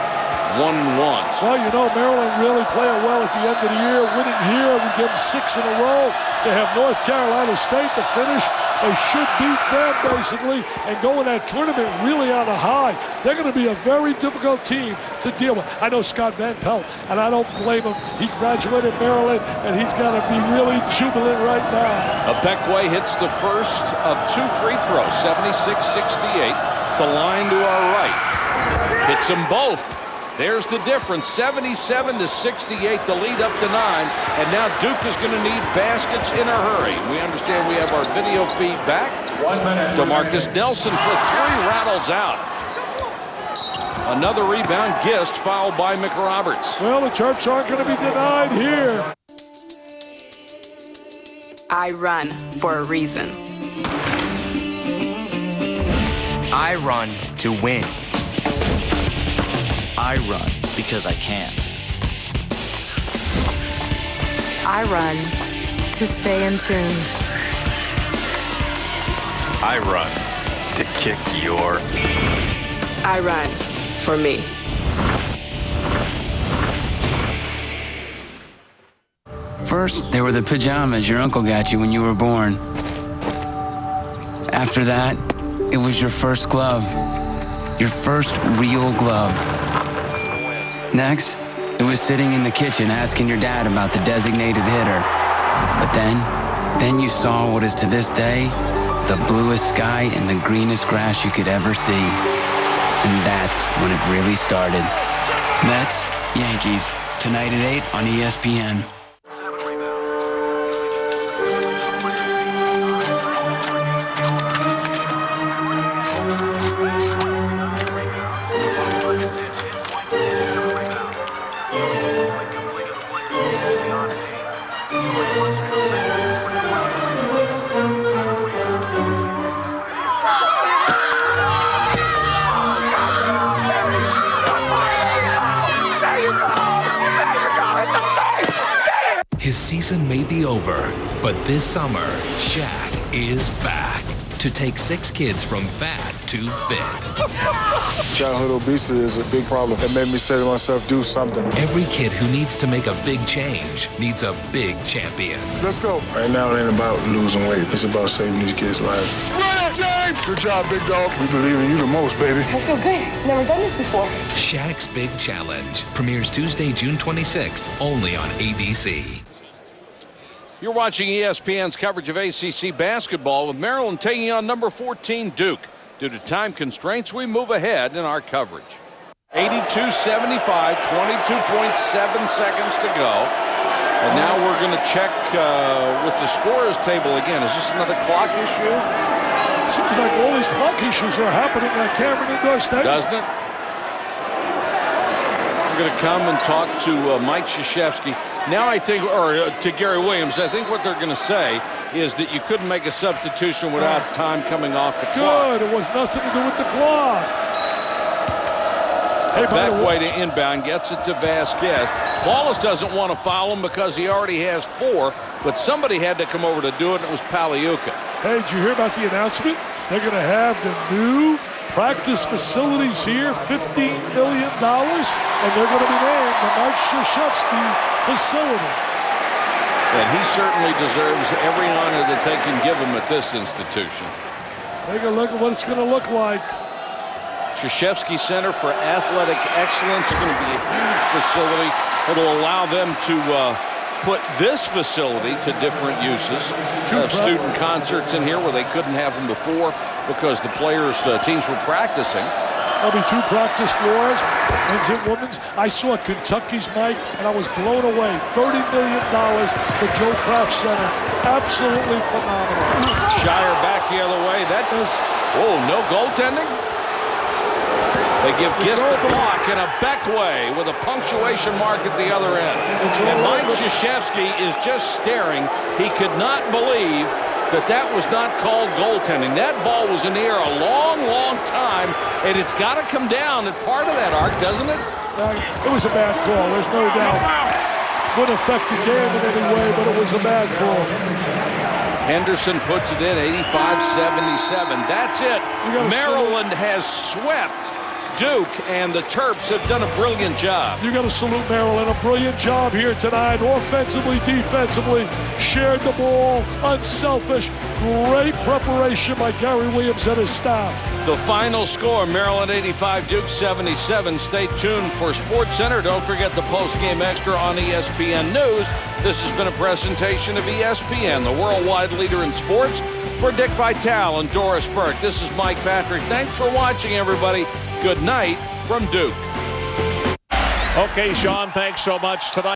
one-and-ones. Well, you know, Maryland really playing well at the end of the year. Winning here, we give them 6 in a row. They have North Carolina State to finish. They should beat them, basically, and go in that tournament really on a high. They're going to be a very difficult team to deal with. I know Scott Van Pelt, and I don't blame him. He graduated Maryland, and he's got to be really jubilant right now. Beckway hits the first of 2 free throws, 76-68. The line to our right. Hits them both. There's the difference, 77-68, the lead up to 9. And now Duke is going to need baskets in a hurry. We understand we have our video feed back. 1 minute. DeMarcus Nelson for 3, rattles out. Another rebound, Gist, fouled by McRoberts. Well, the Terps aren't going to be denied here. I run for a reason. I run to win. I run because I can. I run to stay in tune. I run to kick your... I run for me. First, there were the pajamas your uncle got you when you were born. After that, it was your first glove. Your first real glove. Next, it was sitting in the kitchen asking your dad about the designated hitter. But then you saw what is to this day the bluest sky and the greenest grass you could ever see. And that's when it really started. Mets, Yankees, tonight at 8 on ESPN. His season may be over, but this summer, Shaq is back to take 6 kids from fat to fit. Childhood obesity is a big problem. It made me say to myself, do something. Every kid who needs to make a big change needs a big champion. Let's go. Right now, it ain't about losing weight. It's about saving these kids' lives. James! Good job, big dog. We believe in you the most, baby. I feel good. Never done this before. Shaq's Big Challenge premieres Tuesday, June 26th, only on ABC. You're watching ESPN's coverage of ACC basketball with Maryland taking on number 14 Duke. Due to time constraints, we move ahead in our coverage. 82-75, 22.7 seconds to go. And now we're going to check with the scorers table again. Is this another clock issue? Seems like all these clock issues are happening at Cameron Indoor Stadium. Doesn't it? going to come and talk to Mike Krzyzewski. Now I think, or to Gary Williams, I think what they're going to say is that you couldn't make a substitution without time coming off the clock. Good. It was nothing to do with the clock. Hey, back way to inbound, gets it to Vasquez. Wallace doesn't want to foul him because he already has 4, but somebody had to come over to do it, and it was Paliuka. Hey, did you hear about the announcement? They're going to have the new practice facilities here, $15 million, and they're going to be named the Mike Krzyzewski facility. And he certainly deserves every honor that they can give him at this institution. Take a look at what it's going to look like. Krzyzewski Center for Athletic Excellence is going to be a huge facility. It'll allow them to put this facility to different uses. Student concerts in here where they couldn't have them before because the teams were practicing. There'll be 2 practice floors, men's and women's. I saw Kentucky's, Mike, and I was blown away. $30 million for Joe Kraft Center. Absolutely phenomenal. Shire back the other way. That is, whoa, no goaltending? They give Gist the block in a Beck way with a punctuation mark at the other end. And Mike Krzyzewski is just staring. He could not believe that was not called goaltending. That ball was in the air a long, long time, and it's got to come down at part of that arc, doesn't it? It was a bad call, there's no doubt. Wouldn't affect the game in any way, but it was a bad call. Henderson puts it in, 85-77. That's it. Maryland has swept Duke, and the Terps have done a brilliant job. You got to salute Maryland. A brilliant job here tonight, offensively, defensively. Shared the ball, unselfish. Great preparation by Gary Williams and his staff. The final score, Maryland 85, Duke 77. Stay tuned for Sports Center. Don't forget the post-game extra on ESPN News. This has been a presentation of ESPN, the worldwide leader in sports. For Dick Vitale and Doris Burke, this is Mike Patrick. Thanks for watching, everybody. Good night from Duke. Okay, Sean, thanks so much tonight.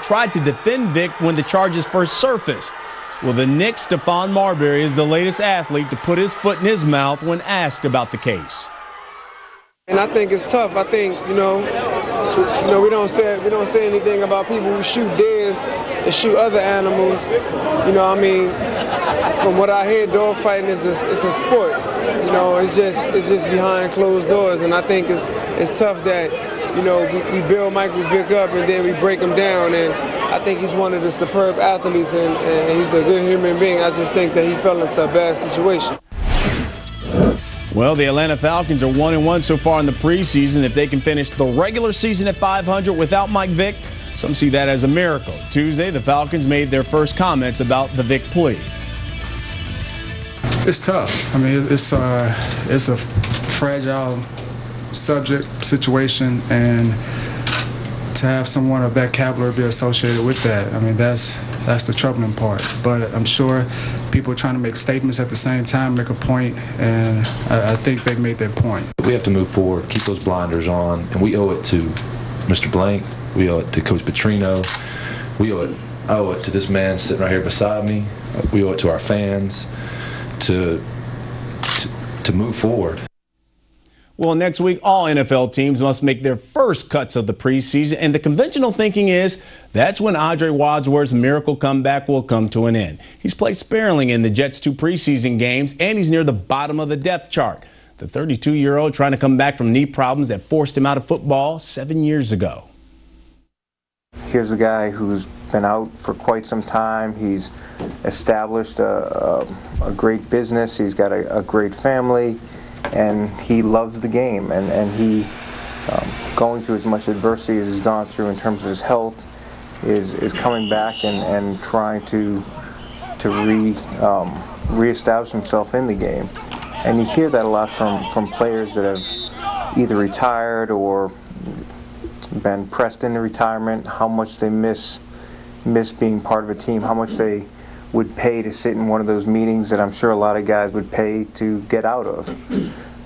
tried to defend Vic when the charges first surfaced. Well, the Knicks' Stephon Marbury is the latest athlete to put his foot in his mouth when asked about the case. And I think it's tough. I think, we don't say anything about people who shoot deers and shoot other animals. From what I hear, dogfighting is a sport. It's just behind closed doors, and I think it's tough that we build Michael Vick up and then we break him down. And I think he's one of the superb athletes, and he's a good human being. I just think that he fell into a bad situation. Well, the Atlanta Falcons are 1-1 so far in the preseason. If they can finish the regular season at 500 without Mike Vick, some see that as a miracle. Tuesday, the Falcons made their first comments about the Vick plea. It's tough. It's a fragile situation, and to have someone of that caliber be associated with that, that's the troubling part. But I'm sure people are trying to make statements at the same time, make a point, and I think they made their point. We have to move forward, keep those blinders on, and we owe it to Mr. Blank, we owe it to Coach Petrino, I owe it to this man sitting right here beside me, we owe it to our fans to move forward. Well, next week, all NFL teams must make their first cuts of the preseason, and the conventional thinking is that's when Andre Wadsworth's miracle comeback will come to an end. He's played sparingly in the Jets' 2 preseason games, and he's near the bottom of the depth chart. The 32-year-old trying to come back from knee problems that forced him out of football 7 years ago. Here's a guy who's been out for quite some time. He's established a great business. He's got a great family. And he loves the game, and he, going through as much adversity as he's gone through in terms of his health, is coming back and trying to reestablish himself in the game. And you hear that a lot from players that have either retired or been pressed into retirement, how much they miss being part of a team, how much they would pay to sit in one of those meetings that I'm sure a lot of guys would pay to get out of.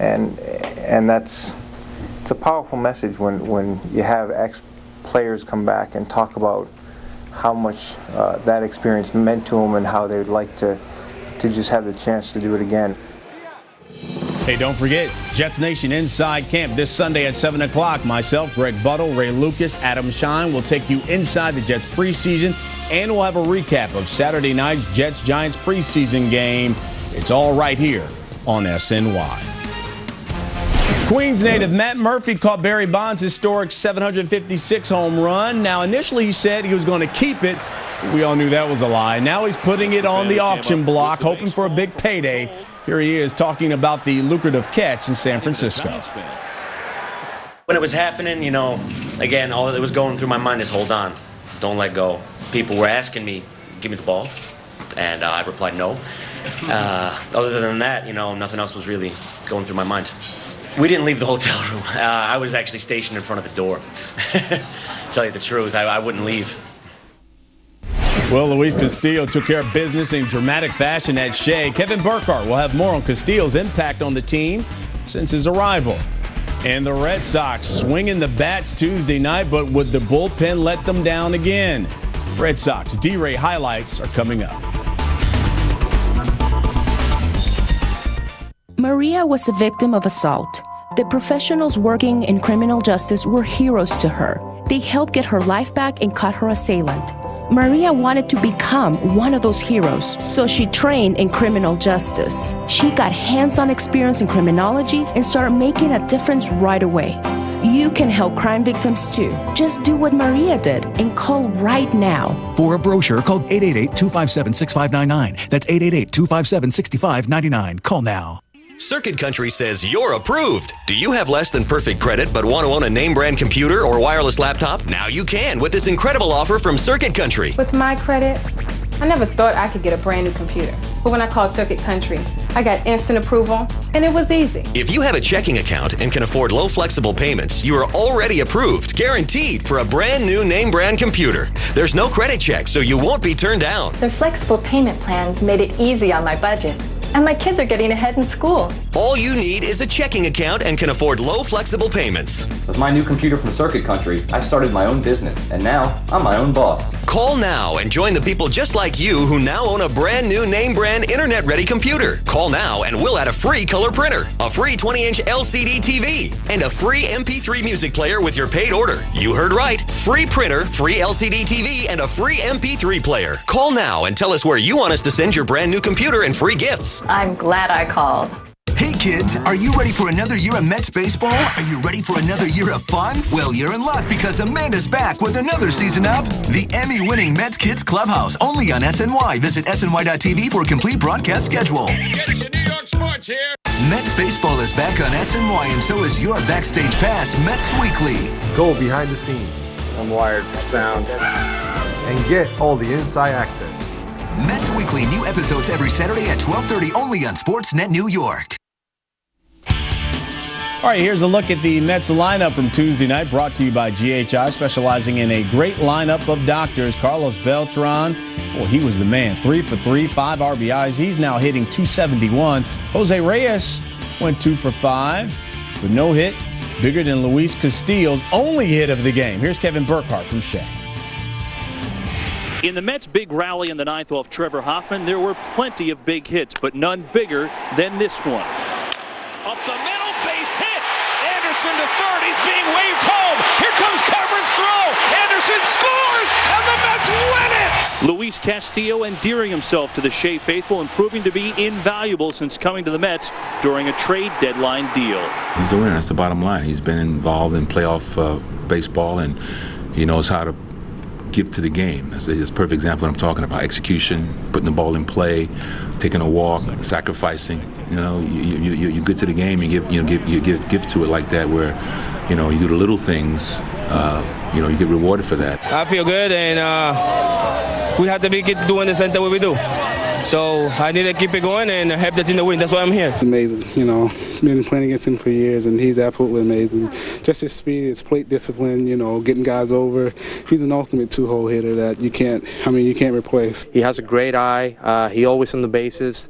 And it's a powerful message when you have ex-players come back and talk about how much that experience meant to them and how they'd like to just have the chance to do it again. Hey, don't forget, Jets Nation Inside Camp this Sunday at 7 o'clock. Myself, Greg Buttle, Ray Lucas, Adam Shine will take you inside the Jets preseason, and we'll have a recap of Saturday night's Jets-Giants preseason game. It's all right here on SNY. Queens native Matt Murphy caught Barry Bonds' historic 756 home run. Now, initially he said he was going to keep it. We all knew that was a lie. Now he's putting it on the auction block, hoping for a big payday. Here he is talking about the lucrative catch in San Francisco. When it was happening, again, all that was going through my mind is hold on, don't let go. People were asking me, give me the ball, and I replied no. Other than that, nothing else was really going through my mind. We didn't leave the hotel room. I was actually stationed in front of the door. Tell you the truth, I wouldn't leave. Well, Luis Castillo took care of business in dramatic fashion at Shea. Kevin Burkhardt will have more on Castillo's impact on the team since his arrival. And the Red Sox swinging the bats Tuesday night, but would the bullpen let them down again? Red Sox D-Ray highlights are coming up. Maria was a victim of assault. The professionals working in criminal justice were heroes to her. They helped get her life back and caught her assailant. Maria wanted to become one of those heroes, so she trained in criminal justice. She got hands-on experience in criminology and started making a difference right away. You can help crime victims too. Just do what Maria did and call right now. For a brochure, call 888-257-6599. That's 888-257-6599. Call now. Circuit Country says you're approved. Do you have less than perfect credit but want to own a name brand computer or wireless laptop? Now you can with this incredible offer from Circuit Country. With my credit, I never thought I could get a brand new computer. But when I called Circuit Country, I got instant approval, and it was easy. If you have a checking account and can afford low flexible payments, you are already approved, guaranteed for a brand new name brand computer. There's no credit check, so you won't be turned down. Their flexible payment plans made it easy on my budget. And my kids are getting ahead in school. All you need is a checking account and can afford low, flexible payments. With my new computer from Circuit Country, I started my own business, and now I'm my own boss. Call now and join the people just like you who now own a brand new name brand internet-ready computer. Call now and we'll add a free color printer, a free 20-inch LCD TV, and a free MP3 music player with your paid order. You heard right. Free printer, free LCD TV, and a free MP3 player. Call now and tell us where you want us to send your brand new computer and free gifts. I'm glad I called. Hey kids, are you ready for another year of Mets baseball? Are you ready for another year of fun? Well, you're in luck because Amanda's back with another season of the Emmy-winning Mets Kids Clubhouse, only on SNY. Visit SNY.TV for a complete broadcast schedule. Get us your New York sports here. Mets baseball is back on SNY, and so is your Backstage Pass Mets Weekly. Go behind the scenes. I'm wired for sound. And get all the inside access. Mets Weekly, new episodes every Saturday at 12:30, only on Sportsnet New York. All right, here's a look at the Mets lineup from Tuesday night, brought to you by GHI, specializing in a great lineup of doctors. Carlos Beltran, boy, he was the man. 3 for 3, 5 RBIs. He's now hitting .271. Jose Reyes went 2 for 5 with no hit, bigger than Luis Castillo's only hit of the game. Here's Kevin Burkhardt from Shea. In the Mets' big rally in the ninth off Trevor Hoffman, there were plenty of big hits, but none bigger than this one. Up the middle, base hit. Anderson to third. He's being waved home. Here comes Cameron's throw. Anderson scores, and the Mets win it. Luis Castillo endearing himself to the Shea faithful and proving to be invaluable since coming to the Mets during a trade deadline deal. He's a winner. That's the bottom line. He's been involved in playoff baseball, and he knows how to give to the game. That's a perfect example of what I'm talking about. Execution, putting the ball in play, taking a walk, sacrificing. You know, you get to the game, you give to it like that, where you do the little things. You get rewarded for that. I feel good, and we have to keep doing the same thing what we do. So I need to keep it going and help the team to win. That's why I'm here. It's amazing, been playing against him for years, and he's absolutely amazing. Just his speed, his plate discipline, getting guys over. He's an ultimate two-hole hitter that you can't replace. He has a great eye. He always on the bases,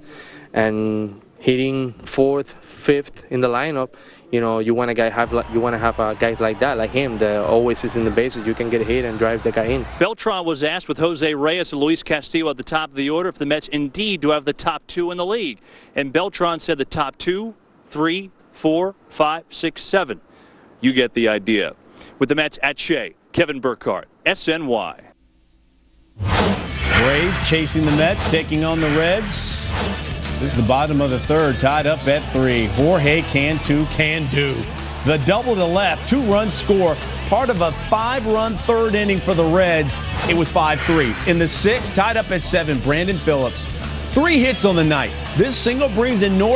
and hitting fourth, fifth in the lineup. You want to have guys like that, like him, that always is in the bases. You can get a hit and drive the guy in. Beltran was asked with Jose Reyes and Luis Castillo at the top of the order if the Mets indeed do have the top two in the league. And Beltran said the top 2, 3, 4, 5, 6, 7. You get the idea. With the Mets at Shea, Kevin Burkhardt, SNY. Braves chasing the Mets, taking on the Reds. This is the bottom of the third, tied up at 3. Jorge Cantu can do. The double to left, 2-run score, part of a 5-run third inning for the Reds. It was 5-3. In the 6th, tied up at 7, Brandon Phillips. 3 hits on the night. This single brings in North.